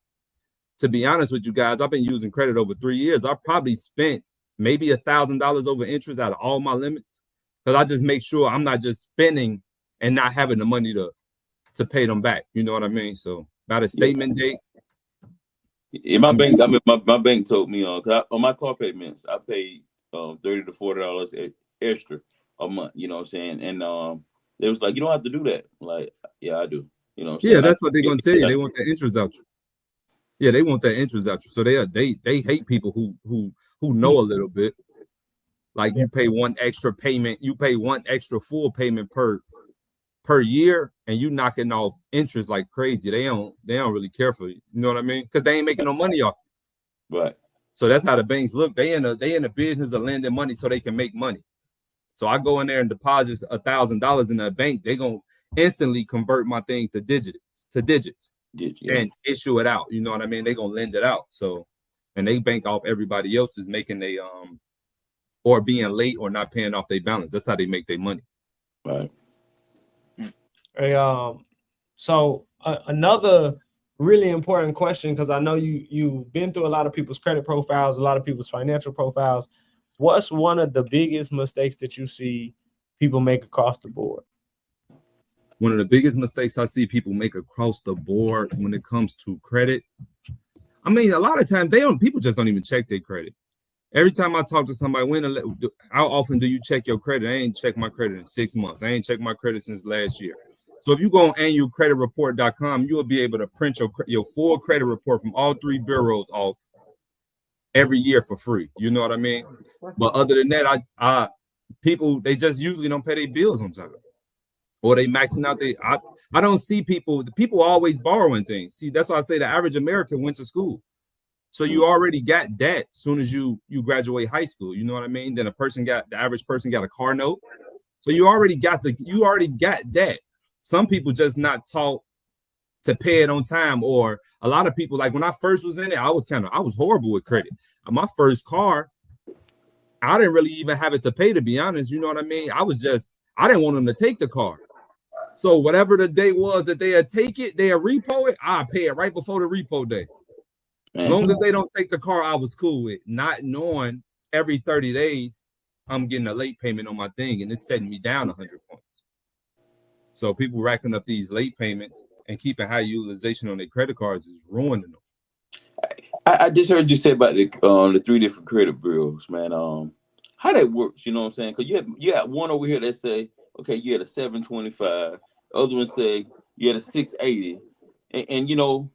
to be honest with you guys, I've been using credit over 3 years. I probably spent maybe $1,000 over interest out of all my limits because I just make sure I'm not just spending and not having the money to pay them back. You know what I mean? So about a statement date. In my bank, I mean, my bank told me on my car payments, I paid $30 to $40 extra a month. You know what I'm saying? And they was like, you don't have to do that. I'm like, yeah, I do. You know what I'm saying? Yeah, that's what they're gonna tell you. They want the interest out you. Yeah, they want that interest out you. So they hate people who know a little bit. Like you pay one extra payment, you pay one extra full payment per year, and you knocking off interest like crazy. They don't really care for you. You know what I mean? Because they ain't making no money off you. Right. So that's how the banks look. They in the business of lending money so they can make money. So I go in there and deposit $1,000 in a bank, they gonna instantly convert my thing to digits and issue it out. You know what I mean? They gonna lend it out. So, and they bank off everybody else is making or being late or not paying off their balance. That's how they make their money. Right. So another really important question, because I know you've been through a lot of people's credit profiles, a lot of people's financial profiles. What's one of the biggest mistakes that you see people make across the board? One of the biggest mistakes I see people make across the board when it comes to credit, I mean, a lot of times people just don't even check their credit. Every time I talk to somebody, how often do you check your credit? I ain't checked my credit in 6 months. I ain't checked my credit since last year. So if you go on annualcreditreport.com, you will be able to print your full credit report from all 3 bureaus off every year for free. You know what I mean? But other than that, people, they just usually don't pay their bills on time, or they maxing out. I don't see people always borrowing things. See, that's why I say the average American went to school. So you already got debt as soon as you graduate high school. You know what I mean? Then the average person got a car note. So you already got debt. Some people just not taught to pay it on time, or a lot of people, like when I first was in it, I was horrible with credit. My first car, I didn't really even have it to pay, to be honest. You know what I mean? I didn't want them to take the car. So whatever the date was that they had take it, they had repo it, I pay it right before the repo day. As long as they don't take the car, I was cool with not knowing every 30 days I'm getting a late payment on my thing, and it's setting me down 100 points. So people racking up these late payments and keeping high utilization on their credit cards is ruining them. I just heard you say about the 3 different credit bureaus, man. How that works, you know what I'm saying? Because you had one over here that say, okay, you had a 725. Other one say you had a 680, and you know,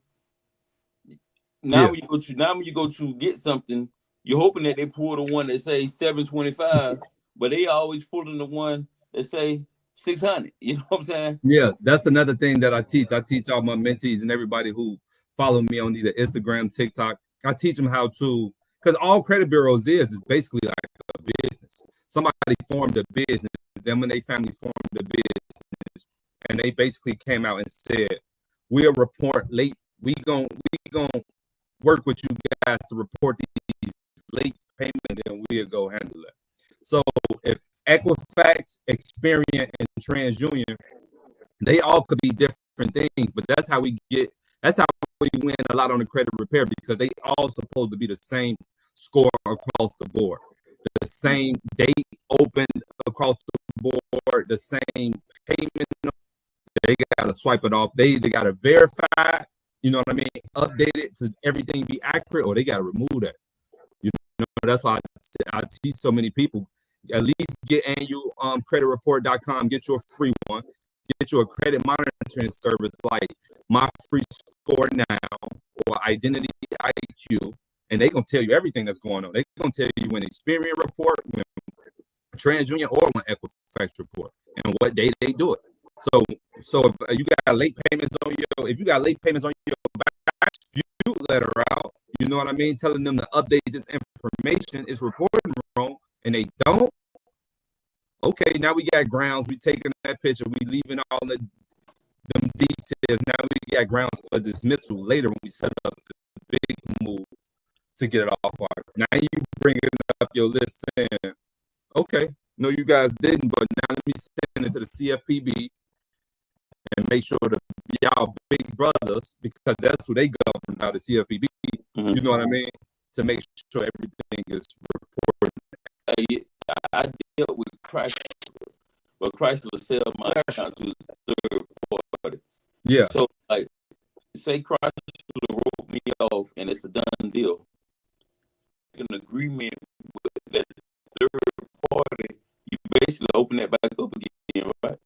now when you go to get something, you're hoping that they pull the one that say 725, but they always pulling the one that say 600. You know what I'm saying? Yeah, that's another thing that I teach. I teach all my mentees and everybody who follow me on either Instagram, TikTok. I teach them how to, because all credit bureaus is basically like a business. Somebody formed a business, then when they family formed a business, and they basically came out and said, we'll report late. We gon' work with you guys to report these late payments, and we'll go handle it. So if Equifax, Experian, and TransUnion, they all could be different things, but that's how we win a lot on the credit repair, because they all supposed to be the same score across the board, the same date opened across the board, the same payment. They got to swipe it off. They got to verify you know what I mean, update it to everything be accurate, or they got to remove that. You know, that's why I teach so many people. At least get annual creditreport.com, get you a free one, get you a credit monitoring service like My Free Score Now or Identity IQ, and they gonna tell you everything that's going on. They gonna tell you when Experian report, when TransUnion, or when Equifax report, and what day they do it. So if you got late payments on your, back dispute letter out, you know what I mean, telling them to update this information is reporting wrong, and they don't. Okay, now we got grounds. We taking that picture. We leaving all them details. Now we got grounds for dismissal later when we set up the big move to get it off our. Now you bring it up your list saying, okay, no, you guys didn't, but now let me send it to the CFPB and make sure that y'all big brothers, because that's who they govern now, the CFPB. You know what I mean? To make sure everything is reported. I dealt with Chrysler, but Chrysler sell my account to the third party. Yeah. So, like, say Chrysler wrote me off and it's a done deal. An agreement with that third party, you basically open that back up again, right?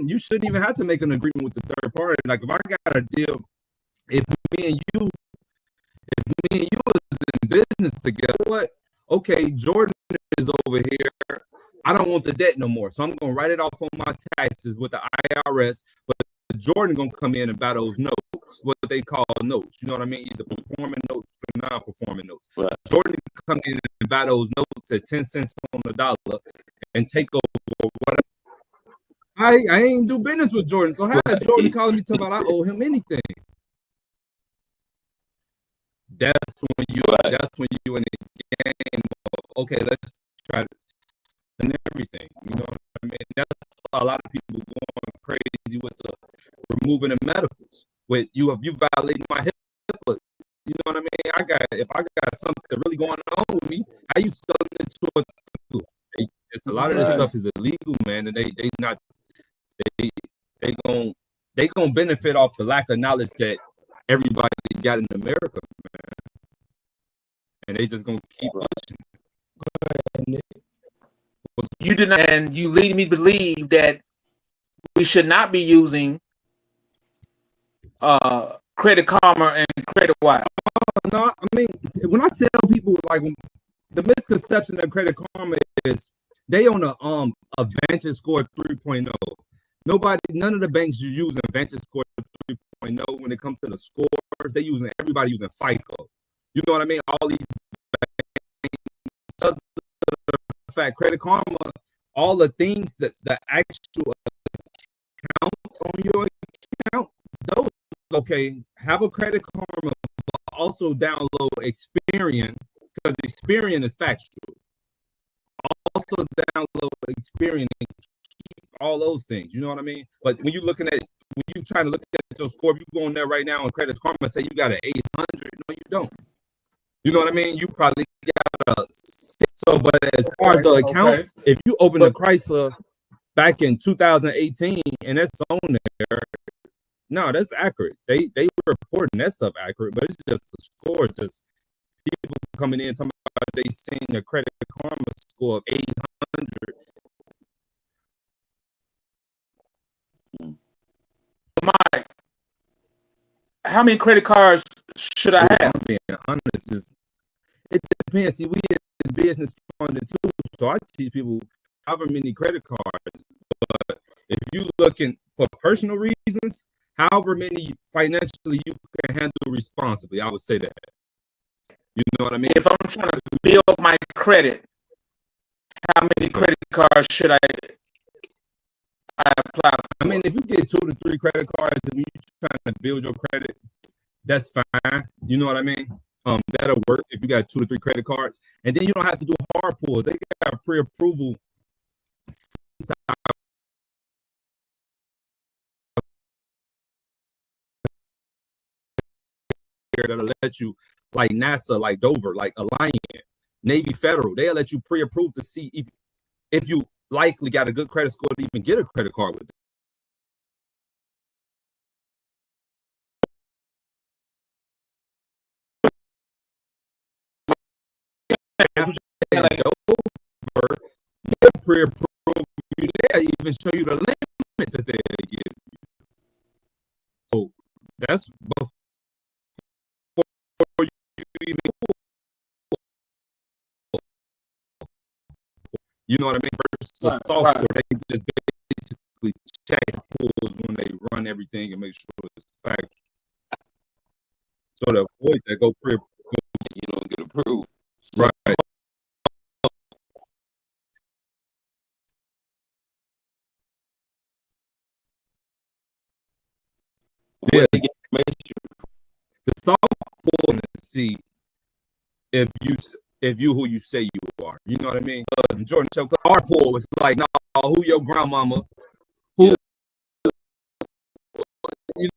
You shouldn't even have to make an agreement with the third party. Like, if I got a deal, if me and you was in business together, what? Okay, Jordan is over here. I don't want the debt no more, so I'm gonna write it off on my taxes with the IRS. But Jordan gonna come in and buy those notes, what they call notes. You know what I mean? Either performing notes or non-performing notes. Right. Jordan come in and buy those notes at 10 cents on the dollar and take over whatever. I ain't do business with Jordan, so how did Jordan calling me talking about I owe him anything? That's when you in the game. Okay, let's try to and everything. You know what I mean? That's why a lot of people going crazy with the removing the medicals. With you violating my HIPAA. You know what I mean? If I got something really going on with me, how you selling it to a it's a lot of this stuff is illegal, man, and they gonna benefit off the lack of knowledge that everybody got in America, man. And they just gonna keep pushing. You did not, and you lead me to believe that we should not be using Credit Karma and Credit Wild. No, I mean, when I tell people, like, the misconception of Credit Karma is they on a Vantage Score 3.0. None of the banks you use a Vantage Score 3.0 when it comes to the scores. Everybody using FICO. You know what I mean? All these banks, the fact, Credit Karma, all the things that the actual accounts on your account, those, okay, have a Credit Karma, but also download Experian, because Experian is factual. Also download Experian and keep all those things. You know what I mean? But when you're trying to look at your score, if you go on there right now on Credit Karma, say you got an 800, no, you don't. You know what I mean? You probably got a 6. So, but as far as the accounts, if you open a Chrysler back in 2018 and that's on there, no, that's accurate. They were reporting that stuff accurate, but it's just the score. Just people coming in talking about they seen a Credit Karma score of 800. Mike, how many credit cards should I have? I'm being honest, it depends. See, we in business funded too, so I teach people however many credit cards. But if you looking for personal reasons, however many financially you can handle responsibly, I would say that. You know what I mean? If I'm trying to build my credit, how many credit cards should I apply for? I mean, if you get 2 to 3 credit cards and you're trying to build your credit, that's fine. You know what I mean? That'll work if you got 2 to 3 credit cards, and then you don't have to do hard pull. They got pre-approval that'll let you, like NASA, like Dover, like Alliant, Navy Federal. They'll let you pre-approve to see if you likely got a good credit score to even get a credit card with them. after that over, they'll pre-approve you. They'll even show you the limit that they give you. So that's before you even, you know what I mean? Versus the software, they just basically check pulls when they run everything and make sure it's factual. So the avoid that go pre, you don't get approved. right. Where they get information. The soft pull to see if you who you say you are. You know what I mean? Jordan Show, our pull was like, no, who your grandmama? Who? Yeah. You know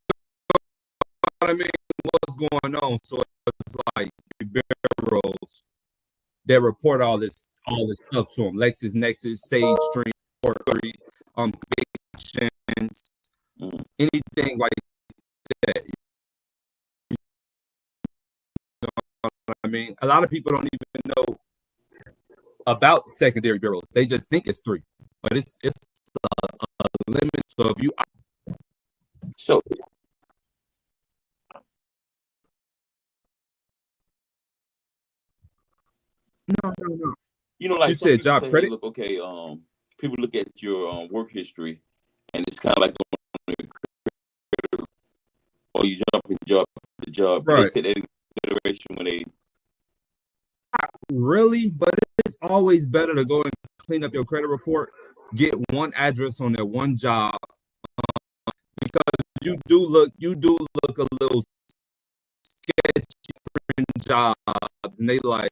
what I mean? What's going on? So it's like bureaus that report all this stuff to them. LexisNexis, Sage Stream, convictions, anything like that. You know what I mean? A lot of people don't even know about secondary bureaus. They just think it's 3, but it's a limit. So if you no. You know, like you said job say, credit. Hey, look, okay, people look at your work history, and it's kind of like or you jump in job to job. Right. They take that into consideration when they. Not really, but it's always better to go and clean up your credit report. Get one address on that one job, because you do look a little sketchy for jobs, and they like,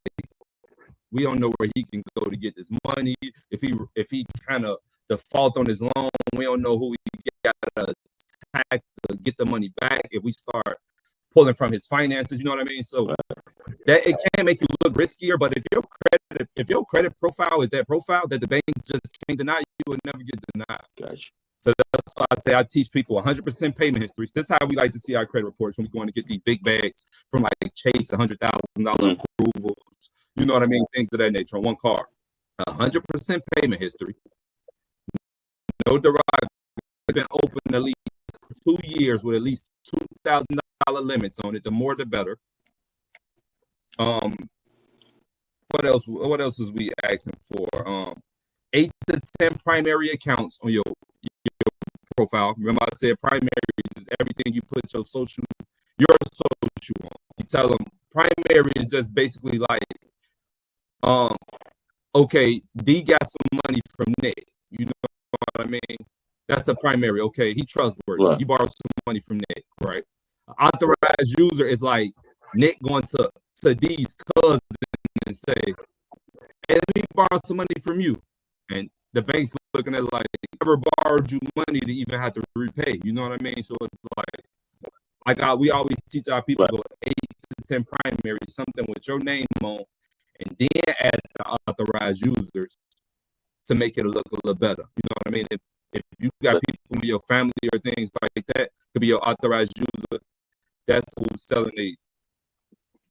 we don't know where he can go to get this money. If he kind of default on his loan, we don't know who he got to attack to get the money back. If we start pulling from his finances, you know what I mean? So that it can make you look riskier. But if your credit profile is that profile that the bank just can't deny, you will never get denied. Gotcha. So that's why I say I teach people 100% payment histories. This is how we like to see our credit reports when we're going to get these big bags from like Chase, $100,000 approvals. You know what I mean? Things of that nature on one car. 100% payment history. No derived. Been open at least 2 years with at least $2,000 limits on it. The more, the better. What else? What else is we asking for? 8 to 10 primary accounts on your profile. Remember, I said primary is everything you put your social on. You tell them primary is just basically like, okay, D got some money from Nick. You know what I mean? That's a primary. Okay, he trustworthy. Right. You borrowed some money from Nick, right? Authorized user is like Nick going to D's cousin and say, hey, let me borrow some money from you. And the bank's looking at like, never borrowed you money to even have to repay. You know what I mean? So it's like we always teach our people, go 8 to 10 primary, something with your name on, and then add the authorized users to make it look a little better. You know what I mean? If you got people in your family or things like that, could be your authorized user. That's who's selling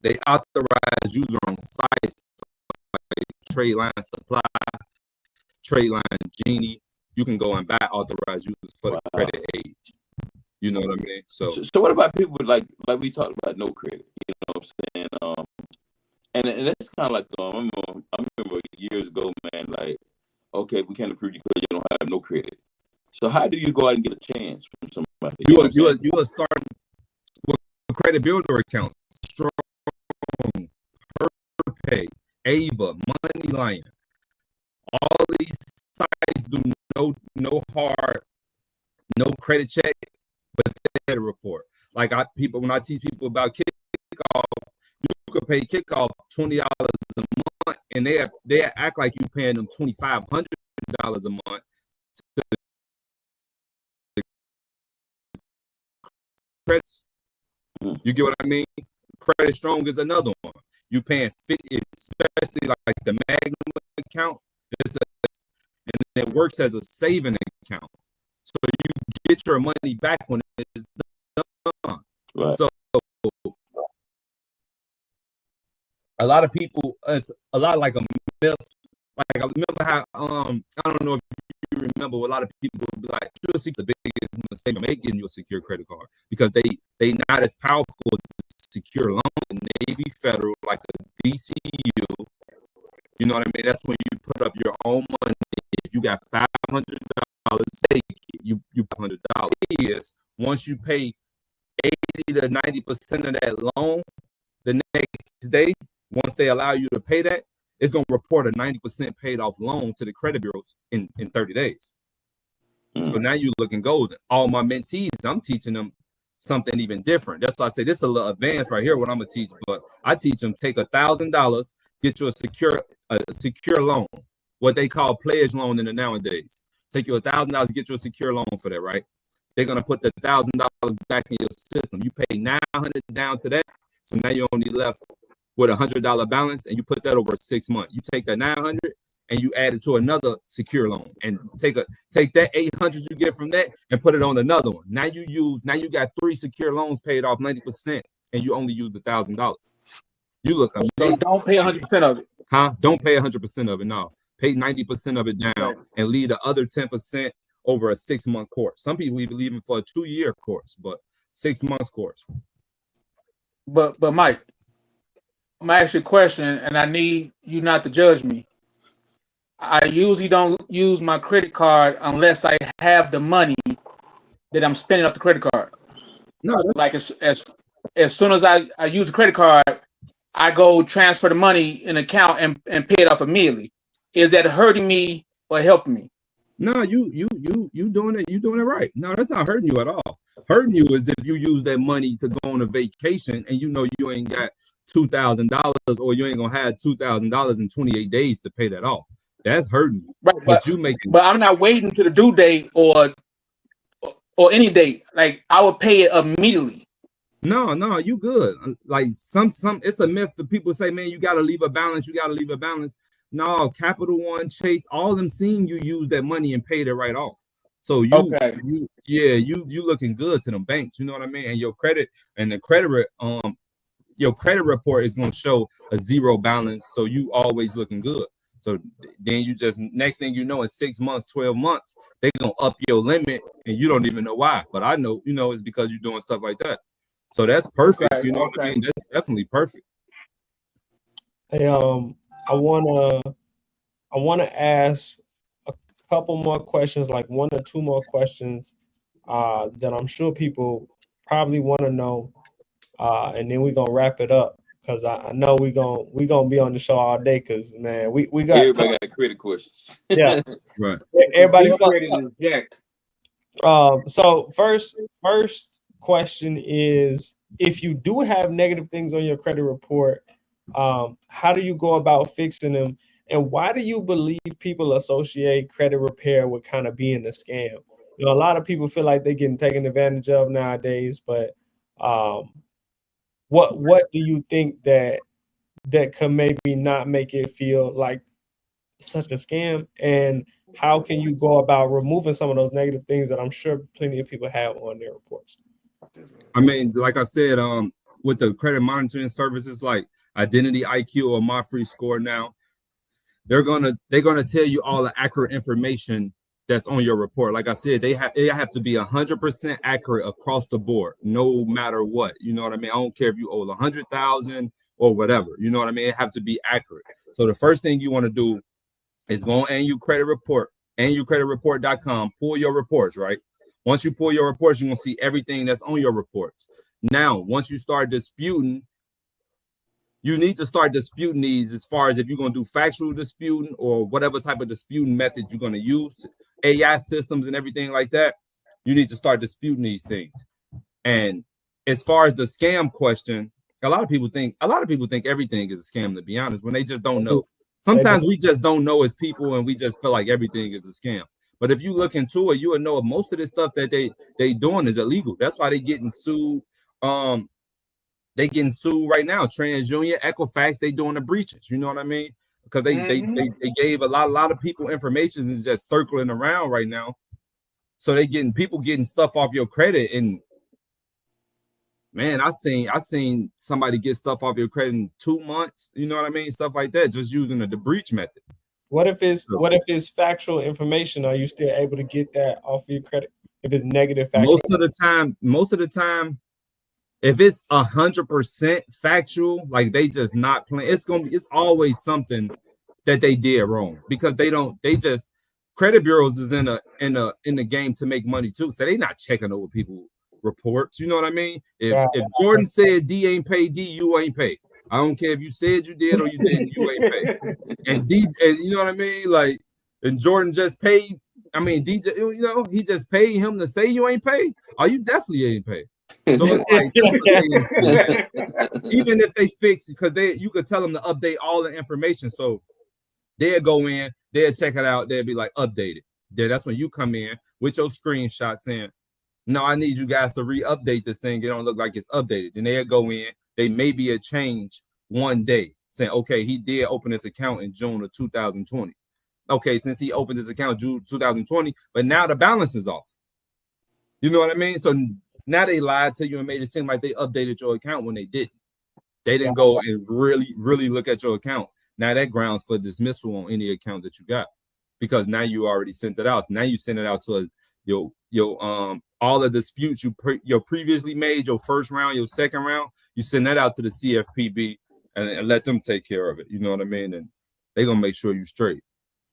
they authorized user on sites like Trade Line Supply, Trade Line Genie. You can go and buy authorized users for the credit age. You know what I mean? So what about people like we talked about no credit? You know what I'm saying? And that's kind of like I remember years ago, man. Like, okay, we can't approve you because you don't have no credit. So how do you go out and get a chance from somebody? You will start with a credit builder account, Strong, Pay, Ava, Moneyline. All these sites do no hard, no credit check, but credit report. Like when I teach people about kickoff, you could pay kickoff $20 a month, and they act like you paying them $2,500 a month. You get what I mean? Credit Strong is another one. You paying 50, especially like the Magnum account. And it works as a saving account, so you get your money back when it's done. Right. So a lot of people, it's a lot like a myth. Like I remember how I don't know if you remember, a lot of people would be like, the biggest mistake you're making your secure credit card, because they not as powerful to secure loan. Navy Federal, like a DCU, you know what I mean? That's when you put up your own money. If you got $500, take it. You $500. Is once you pay 80 to 90% of that loan, the next day, once they allow you to pay that, it's going to report a 90% paid off loan to the credit bureaus in 30 days. So now you're looking golden. All my mentees, I'm teaching them something even different. That's why I say this is a little advanced right here, what I'm going to teach. But I teach them, take $1,000, get you a secure loan, what they call pledge loan in the nowadays. Take you $1,000, get you a secure loan for that, right? They're going to put the $1,000 back in your system. You pay $900 down to that. So now you're only left with $100 balance, and you put that over 6 months. You take that $900 and you add it to another secure loan, and take that $800 you get from that and put it on another one. Now you got 3 secure loans paid off 90%, and you only use $1,000. You look amazing. So don't pay 100% of it. Huh? Don't pay 100% of it. No, pay 90% of it down and leave the other 10% over a 6-month course. Some people even leave it for a 2-year course, but 6 months course. But Mike, I'm gonna ask you a question, and I need you not to judge me. I usually don't use my credit card unless I have the money that I'm spending off the credit card. No, like as soon as I use the credit card, I go transfer the money in an account and pay it off immediately. Is that hurting me or helping me? No, you doing it. You doing it right. No, that's not hurting you at all. Hurting you is if you use that money to go on a vacation and you know you ain't got $2,000, or you ain't gonna have $2,000 in 28 days to pay that off. That's hurting you. Right, but I'm not waiting to the due date or any date. Like I will pay it immediately. No, you good. Like some it's a myth that people say, man, you gotta leave a balance. No, Capital One, Chase, all of them seeing you use that money and paid it right off. So you looking good to them banks. You know what I mean? And your credit and the your credit report is going to show a 0 balance. So you always looking good. So then you just, next thing you know, in 6 months, 12 months, they're going to up your limit and you don't even know why. But I know, it's because you're doing stuff like that. So that's perfect. Okay, what I mean? That's definitely perfect. Hey, I wanna ask a couple more questions, like 1 or 2 more questions that I'm sure people probably want to know, and then we're gonna wrap it up, because I know we're gonna be on the show all day, because man, we got everybody got credit questions. Yeah, right. Everybody jacked. So first question is, if you do have negative things on your credit report, how do you go about fixing them? And why do you believe people associate credit repair with kind of being a scam? A lot of people feel like they're getting taken advantage of nowadays, but what do you think that could maybe not make it feel like such a scam? And how can you go about removing some of those negative things that I'm sure plenty of people have on their reports? I mean, like I said, with the credit monitoring services like Identity IQ or My Free Score now, they're gonna tell you all the accurate information that's on your report. Like I said, they have to be 100% accurate across the board, no matter what. You know what I mean? I don't care if you owe 100,000 or whatever. You know what I mean? It have to be accurate. So the first thing you want to do is go on ANU Credit Report, ANUcreditreport.com, pull your reports, right? Once you pull your reports, you're gonna see everything that's on your reports. Now, once you start disputing, you need to start disputing these, as far as if you're going to do factual disputing or whatever type of disputing method you're going to use, AI systems and everything like that. You need to start disputing these things. And as far as the scam question, a lot of people think everything is a scam, to be honest, when they just don't know. Sometimes we just don't know as people, and we just feel like everything is a scam. But if you look into it, you will know most of this stuff that they doing is illegal. That's why they getting sued. They getting sued right now. TransUnion, Equifax, they doing the breaches. You know what I mean? Because they gave a lot of people information and just circling around right now. So people getting stuff off your credit, and man, I seen somebody get stuff off your credit in 2 months. You know what I mean? Stuff like that, just using the breach method. What if it's factual information? Are you still able to get that off your credit if it's negative factual? Most of the time, if it's 100% factual, like they just not playing, it's always something that they did wrong, because they just credit bureaus is in the game to make money too. So they not checking over people reports. You know what I mean? If Jordan said D ain't paid, D, you ain't paid. I don't care if you said you did or you didn't, you ain't paid. And D, and you know what I mean? Like, and Jordan just paid. I mean, DJ, you know, he just paid him to say you ain't paid. Oh, you definitely ain't paid. So it's like, even if they fix, because you could tell them to update all the information. So they'll go in, they'll check it out, they'll be like, updated. That's when you come in with your screenshot saying, no, I need you guys to re-update this thing. It don't look like it's updated. Then they'll go in, they may be a change one day saying, okay, he did open this account in June of 2020. Okay, since he opened his account June 2020, but now the balance is off. You know what I mean? So now they lied to you and made it seem like they updated your account when they didn't. They didn't go and really look at your account. Now that grounds for dismissal on any account that you got, because now you already sent it out. Now you send it out to your all the disputes you previously made, your first round, your second round. You send that out to the CFPB and let them take care of it. You know what I mean? And they're gonna make sure you straight.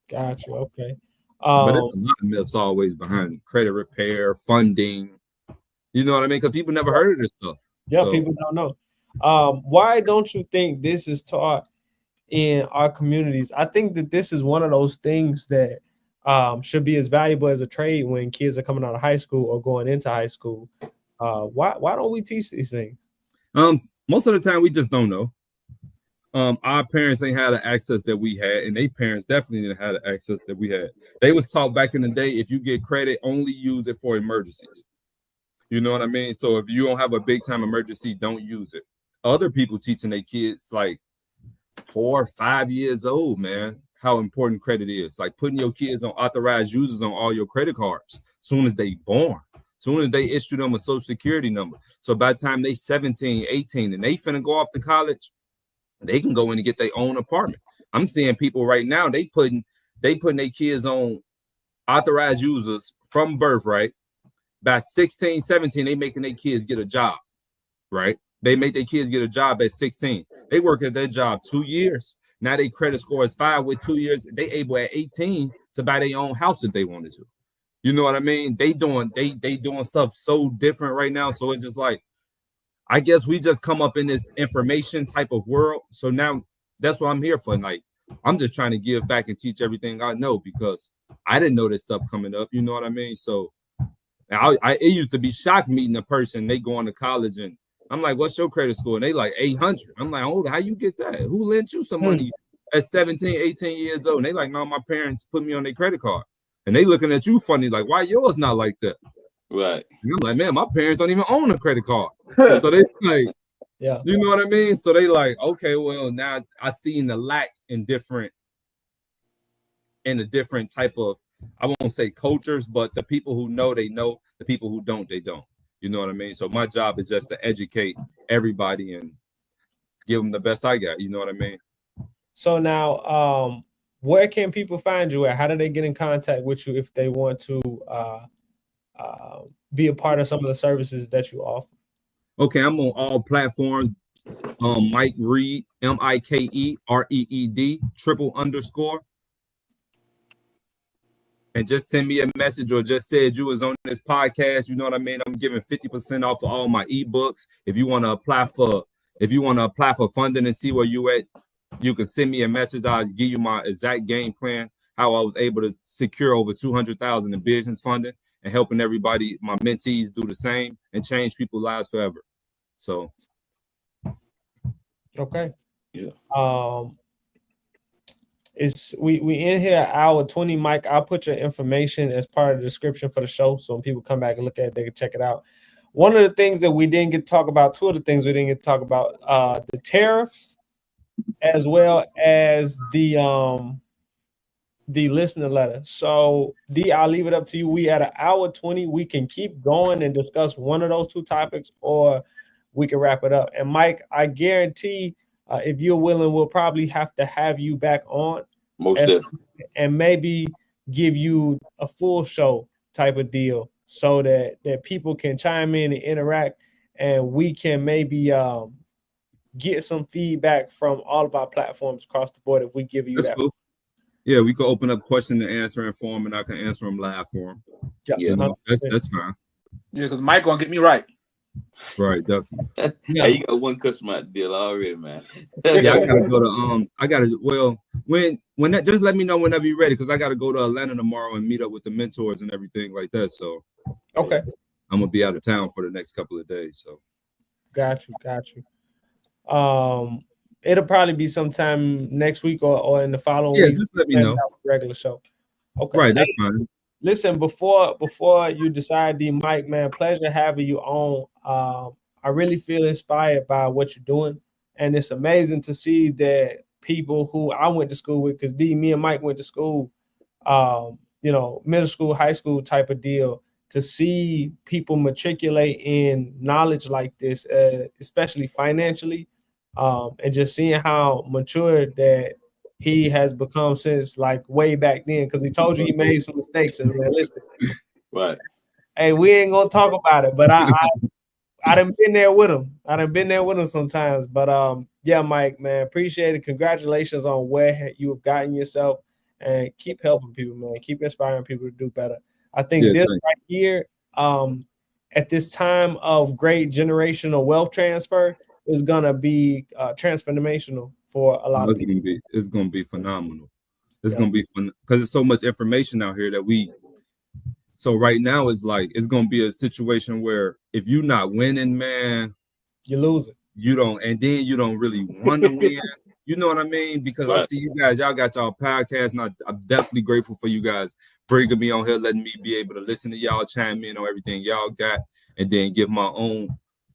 Gotcha. Okay. But there's a lot of myths always behind credit repair, funding. You know what I mean? Because people never heard of this stuff. Yeah, so people don't know. Why don't you think this is taught in our communities? I think that this is one of those things that should be as valuable as a trade when kids are coming out of high school or going into high school. Why don't we teach these things? Most of the time we just don't know. Our parents ain't had the access that we had, and their parents definitely didn't have the access that we had. They was taught back in the day, if you get credit, only use it for emergencies. You know what I mean? So if you don't have a big time emergency, don't use it. Other people teaching their kids like 4 or 5 years old, man, how important credit is. Like putting your kids on authorized users on all your credit cards soon as they born, soon as they issue them a social security number. So by the time they 17, 18, and they finna go off to college, they can go in and get their own apartment. I'm seeing people right now, they putting their kids on authorized users from birth, right? By 16, 17, they making their kids get a job, right? They make their kids get a job at 16. They work at their job 2 years. Now their credit score is 5 with 2 years. They able at 18 to buy their own house if they wanted to. You know what I mean? They doing stuff so different right now. So it's just like, I guess we just come up in this information type of world. So now that's what I'm here for. Like, I'm just trying to give back and teach everything I know, because I didn't know this stuff coming up. You know what I mean? So it used to be shock meeting a person. They going to college and I'm like, what's your credit score? And they like 800. I'm like, oh, how you get that? Who lent you some money at 17, 18 years old? And they like, no, my parents put me on their credit card. And they looking at you funny, like, why yours not like that? Right. And I'm like, man, my parents don't even own a credit card. So they like, yeah, you know what I mean? So they like, okay, well, now I see in the lack in a different type of, I won't say cultures, but the people who know, they know. The people who don't, they don't. You know what I mean? So my job is just to educate everybody and give them the best I got. You know what I mean? So now, where can people find you at? How do they get in contact with you if they want to be a part of some of the services that you offer? Okay, I'm on all platforms. Mike Reed, MikeReed, _. And just send me a message or just said you was on this podcast. You know what I mean? I'm giving 50% off of all my ebooks. If you want to apply for funding and see where you at, you can send me a message. I'll give you my exact game plan, how I was able to secure over $200,000 in business funding and helping everybody, my mentees, do the same and change people's lives forever. So, okay, yeah. We in here at hour 20. Mike, I'll put your information as part of the description for the show, so when people come back and look at it, they can check it out. One of the things that we didn't get to talk about, two of the things we didn't get to talk about, the tariffs, as well as the listener letter. So D, I'll leave it up to you. We at an hour 20. We can keep going and discuss one of those two topics, or we can wrap it up. And Mike, I guarantee if you're willing, we'll probably have to have you back on and maybe give you a full show type of deal so that people can chime in and interact, and we can maybe get some feedback from all of our platforms across the board if we give you that. Cool. Yeah, we could open up question and answering form, and I can answer them live for them. Yeah, you know, that's fine. Yeah, because Mike gonna get me right. Right, definitely. Hey, you got one customer deal already, man. Yeah, I gotta go to when that, just let me know whenever you're ready, because I gotta go to Atlanta tomorrow and meet up with the mentors and everything like that. So okay, I'm gonna be out of town for the next couple of days. So got you. It'll probably be sometime next week or in the following week. Just let me know. Regular show. Okay, right, that's fine. Listen, before you decide, Mike, man, pleasure having you on. I really feel inspired by what you're doing, and it's amazing to see that people who I went to school with, because me and Mike went to school, middle school, high school type of deal, to see people matriculate in knowledge like this, especially financially, and just seeing how mature that he has become since like way back then, because he told you he made some mistakes, and man, listen, right? Hey, we ain't gonna talk about it, but I done been there with him. Sometimes. But yeah, Mike, man, appreciate it. Congratulations on where you have gotten yourself, and keep helping people, man. Keep inspiring people to do better. I think this right here, at this time of great generational wealth transfer, is gonna be transformational for a lot of people. It's gonna be phenomenal. It's gonna be fun because there's so much information out here that so right now it's like it's gonna be a situation where if you're not winning, man, you're losing. You don't really want to win. You know what I mean? Because I see you guys, y'all got y'all podcast, and I'm definitely grateful for you guys bringing me on here, letting me be able to listen to y'all, chime in on everything y'all got, and then give my own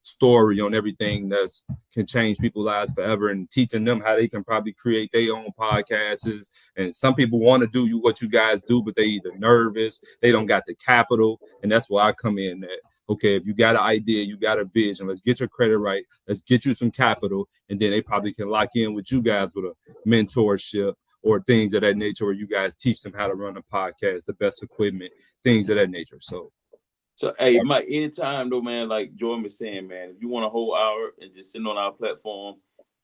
story on everything that's can change people's lives forever, and teaching them how they can probably create their own podcasts. And some people want to do what you guys do, but they either nervous, they don't got the capital, and that's why I come in at. Okay, if you got an idea, you got a vision, let's get your credit right, let's get you some capital, and then they probably can lock in with you guys with a mentorship or things of that nature, where you guys teach them how to run a podcast, the best equipment, things of that nature. So hey, Mike, anytime though, man, like Jordan was saying, man, if you want a whole hour and just sit on our platform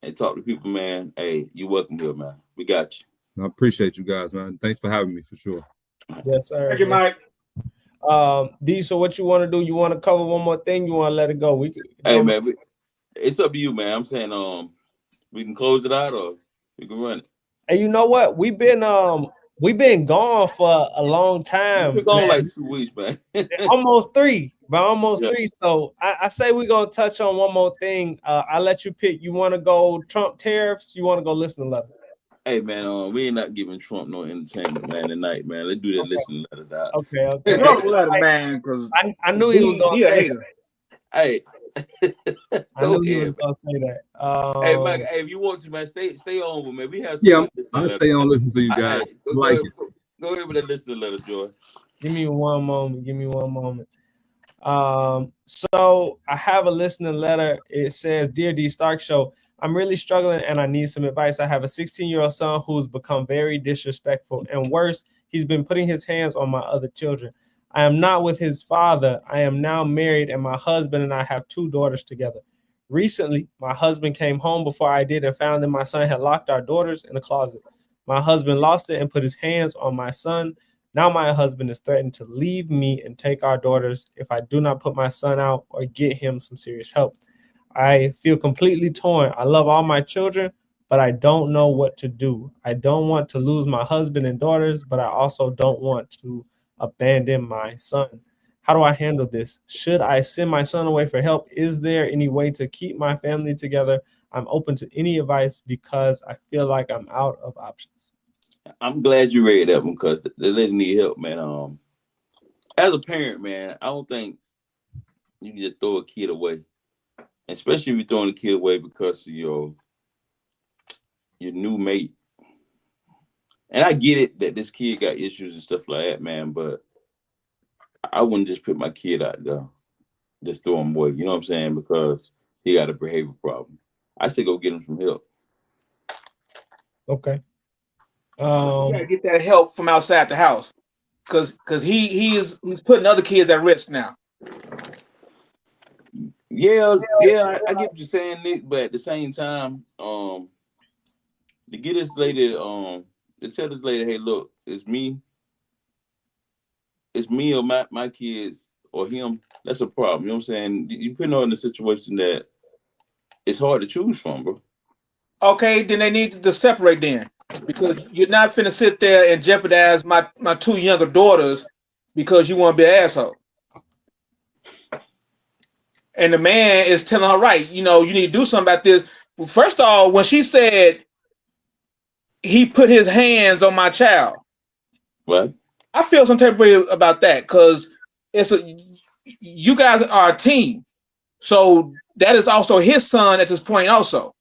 and talk to people, man, hey, you're welcome here, man. We got you. I appreciate you guys, man. Thanks for having me, for sure. Yes, sir. Thank you, Mike. D, so what you want to do? You want to cover one more thing? You want to let it go? Hey, man, it's up to you, man. I'm saying, we can close it out or we can run it. Hey, you know what? We've been gone for a long time. We've been gone like 2 weeks, man. almost 3. So I say we're gonna touch on one more thing. I let you pick. You want to go Trump tariffs? You want to go listening letter? Hey, man, we ain't not giving Trump no entertainment, man, tonight, man. Let's do that listening letter out. Okay. Trump letter, man, because I knew he was gonna say that. Hey, I knew he was gonna say that. Hey, Mike, hey, if you want to, man, stay on with me. We have I'll stay on listen to you guys. Go ahead with the listening letter, Joy. Give me one moment. So I have a listening letter. It says, "Dear D Stark Show, I'm really struggling and I need some advice. I have a 16-year-old son who's become very disrespectful, and worse, he's been putting his hands on my other children. I am not with his father. I am now married, and my husband and I have 2 daughters together. Recently, my husband came home before I did and found that my son had locked our daughters in a closet. My husband lost it and put his hands on my son. Now my husband is threatened to leave me and take our daughters if I do not put my son out or get him some serious help. I feel completely torn. I love all my children, but I don't know what to do. I don't want to lose my husband and daughters, but I also don't want to abandon my son. How do I handle this? Should I send my son away for help? Is there any way to keep my family together? I'm open to any advice because I feel like I'm out of options." I'm glad you read that one, because the lady need help, man. As a parent, man, I don't think you can just throw a kid away, especially if you're throwing a kid away because of your new mate. And I get it that this kid got issues and stuff like that, man, but I wouldn't just put my kid out there, just throw him away. You know what I'm saying? Because he got a behavior problem. I say go get him some help. Okay. You gotta get that help from outside the house, because he's putting other kids at risk now. Yeah, I get what you're saying, Nick, but at the same time, to get this lady, to tell this lady, hey, look, it's me or my kids or him. That's a problem. You know what I'm saying? You putting her in a situation that it's hard to choose from, bro. Okay, then they need to separate then, because you're not finna sit there and jeopardize my two younger daughters because you want to be an asshole. And the man is telling her, right, you need to do something about this. Well, first of all, when she said he put his hands on my child, What? I feel some type of way about that, because you guys are a team. So that is also his son at this point also.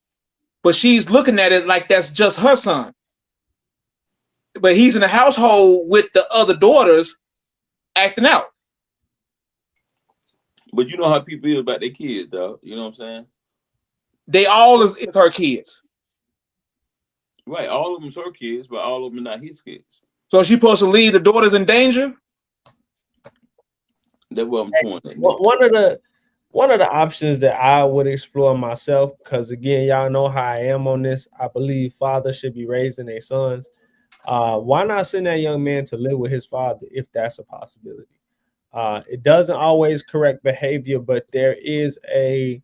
But she's looking at it like that's just her son. But he's in the household with the other daughters acting out. But you know how people feel about their kids, dog. You know what I'm saying? They all is her kids. Right. All of them's her kids, but all of them are not his kids. So is she supposed to leave the daughters in danger? That's what I'm torn at. One of the options that I would explore myself, because again, y'all know how I am on this. I believe fathers should be raising their sons. Why not send that young man to live with his father if that's a possibility? It doesn't always correct behavior, but there is a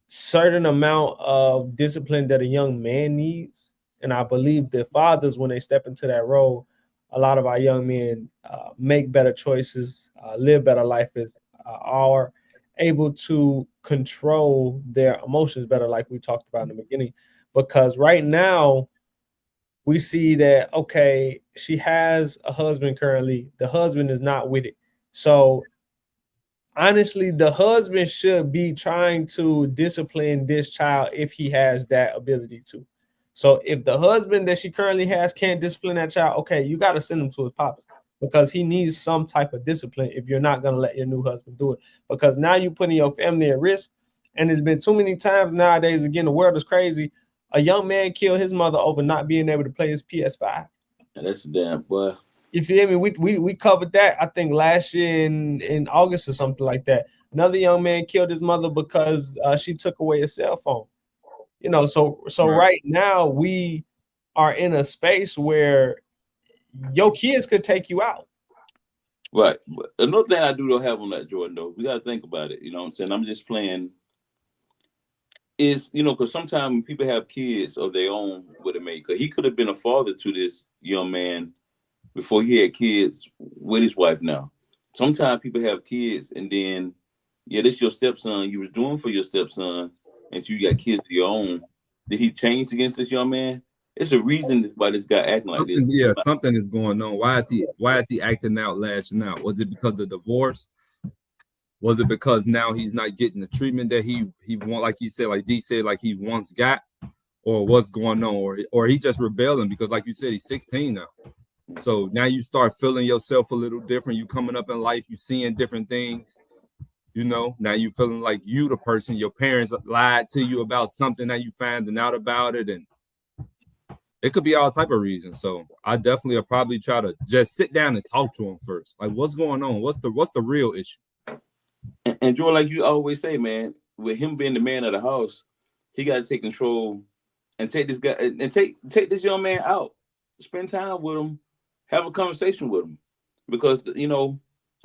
certain amount of discipline that a young man needs. And I believe the fathers, when they step into that role, a lot of our young men make better choices, live better lives, are able to control their emotions better, like we talked about in the beginning. Because right now, we see that, okay, she has a husband currently. The husband is not with it. So honestly, the husband should be trying to discipline this child if he has that ability to. So if the husband that she currently has can't discipline that child, okay, you got to send him to his pops, because he needs some type of discipline if you're not going to let your new husband do it. Because now you're putting your family at risk. And there's been too many times nowadays, again, the world is crazy. A young man killed his mother over not being able to play his PS5. And that's a damn boy. You feel me? We covered that, I think, last year in August or something like that. Another young man killed his mother because she took away his cell phone. So right now we are in a space where your kids could take you out. Right. But another thing I do have on that, Jordan, though, we got to think about it. You know what I'm saying? I'm just playing. Is, because sometimes people have kids of their own with a mate. Because he could have been a father to this young man before he had kids with his wife now. Sometimes people have kids and then, this your stepson. You was doing for your stepson until you got kids of your own. Did he change against this young man? It's a reason why this guy acting like this. Yeah, something is going on. Why is he acting out, lashing out? Was it because of the divorce? Was it because now he's not getting the treatment that he want, like he said, like D said, like he once got? Or what's going on? Or he just rebelling because, like you said, he's 16 now. So now you start feeling yourself a little different. You coming up in life, you seeing different things. Now you feeling like you the person. Your parents lied to you about something, that you finding out about it, and it could be all type of reasons. So I definitely will probably try to just sit down and talk to him first. Like, what's going on? What's the real issue? And Jordan, like you always say, man, with him being the man of the house, he got to take control and take this guy and take this young man out, spend time with him, have a conversation with him. Because,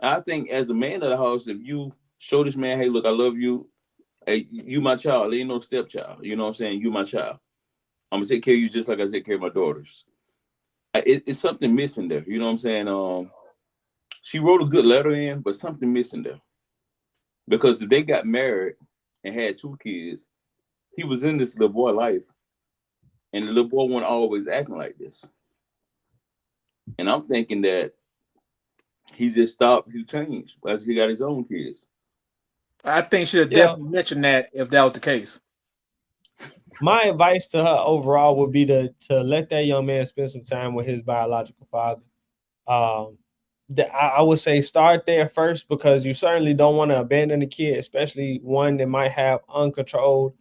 I think as a man of the house, if you show this man, hey, look, I love you. Hey, you my child. Ain't no stepchild. You know what I'm saying? You my child. I'm going to take care of you just like I take care of my daughters. It's something missing there. You know what I'm saying? She wrote a good letter in, but something missing there. Because if they got married and had 2 kids, he was in this little boy life. And the little boy wasn't always acting like this. And I'm thinking that he just stopped, he changed as he got his own kids. I think she should have definitely mentioned that if that was the case. My advice to her overall would be to let that young man spend some time with his biological father. I would say start there first, because you certainly don't want to abandon the kid, especially one that might have uncontrolled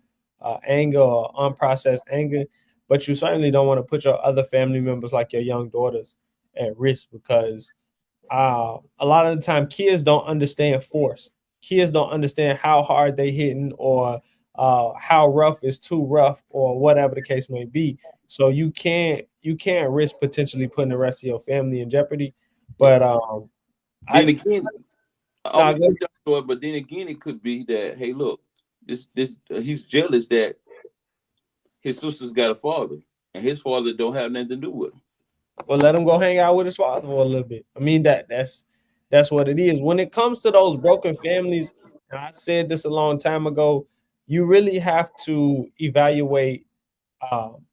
anger or unprocessed anger. But you certainly don't want to put your other family members, like your young daughters, at risk, because a lot of the time kids don't understand force. Kids don't understand how hard they hitting, or how rough is too rough, or whatever the case may be. So you can't risk potentially putting the rest of your family in jeopardy. But Then I again, nah, go- but then again, it could be that, hey, look, this he's jealous that his sister's got a father, and his father don't have nothing to do with him. well, let him go hang out with his father for a little bit. I mean, that's what it is. When it comes to those broken families, and I said this a long time ago, you really have to evaluate um,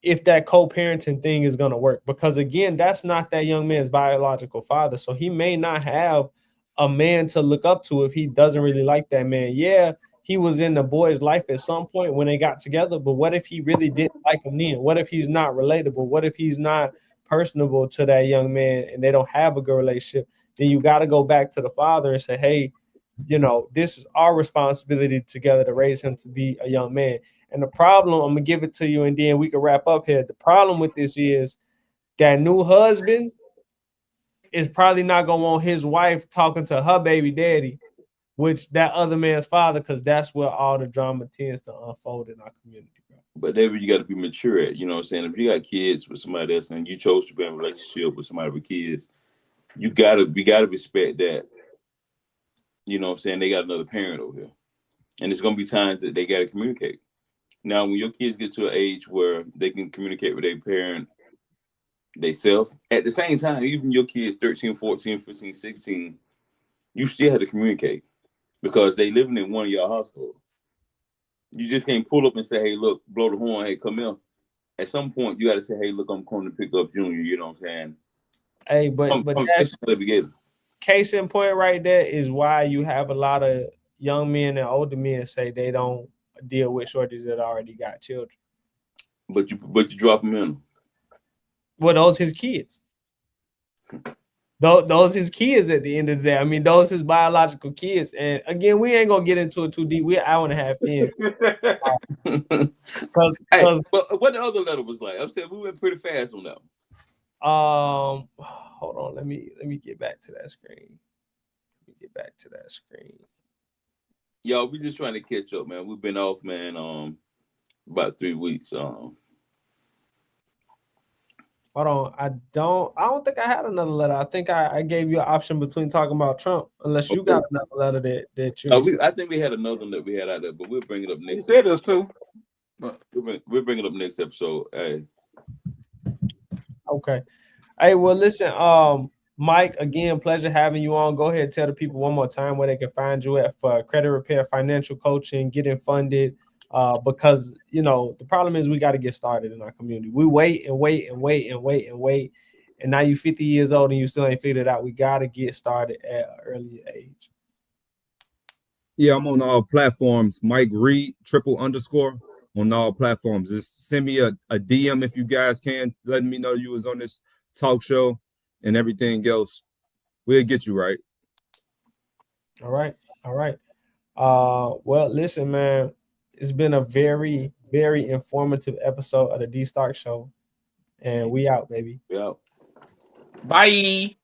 if that co-parenting thing is going to work, because again, that's not that young man's biological father, so he may not have a man to look up to if he doesn't really like that man. Yeah, he was in the boy's life at some point when they got together, but what if he really didn't like him then? What if he's not relatable? What if he's not personable to that young man and they don't have a good relationship? Then you got to go back to the father and say, hey, this is our responsibility together to raise him to be a young man. And the problem, I'm gonna give it to you, and then we can wrap up here. The problem with this is that new husband is probably not gonna want his wife talking to her baby daddy, which that other man's father, because that's where all the drama tends to unfold in our community, bro. But David, you got to be mature at. You know what I'm saying? If you got kids with somebody else and you chose to be in a relationship with somebody with kids, you gotta respect that. You know what I'm saying? They got another parent over here, and it's gonna be times that they gotta communicate. Now, when your kids get to an age where they can communicate with their parent themselves, at the same time, even your kids 13, 14, 15, 16, you still have to communicate because they living in one of your household. You just can't pull up and say, hey, look, blow the horn, hey, come here. At some point, you got to say, hey, look, I'm coming to pick up Junior, you know what I'm saying? Hey, but that's together. Case in point right there is why you have a lot of young men and older men say they don't deal with shorties that already got children. But you drop them in. Well, those his kids. Those his kids at the end of the day. I mean, those his biological kids. And again, we ain't gonna get into it too deep. We're an hour and a half in. Hey, but what the other letter was like? I'm saying we went pretty fast on that one. Hold on. Let me get back to that screen. Y'all, we just trying to catch up, man. We've been off, man, about 3 weeks. Hold on. I don't think I had another letter. I think I gave you an option between talking about Trump, unless you got another letter that you. I think we had another one that we had out there, but we'll bring it up next. You said us too. We'll bring it up next episode. Hey. Okay. Hey, well, listen, Mike, again, pleasure having you on. Go ahead and tell the people one more time where they can find you at for credit repair, financial coaching, getting funded. Because the problem is we got to get started in our community. We wait, and now you're 50 years old and you still ain't figured it out. We got to get started at an earlier age. Yeah, I'm on all platforms. Mike Reed __ on all platforms. Just send me a DM if you guys can, letting me know you was on this talk show and everything else. We'll get you right. All right. Well, listen, man. It's been a very, very informative episode of the D Stark Show. And we out, baby. We out. Bye.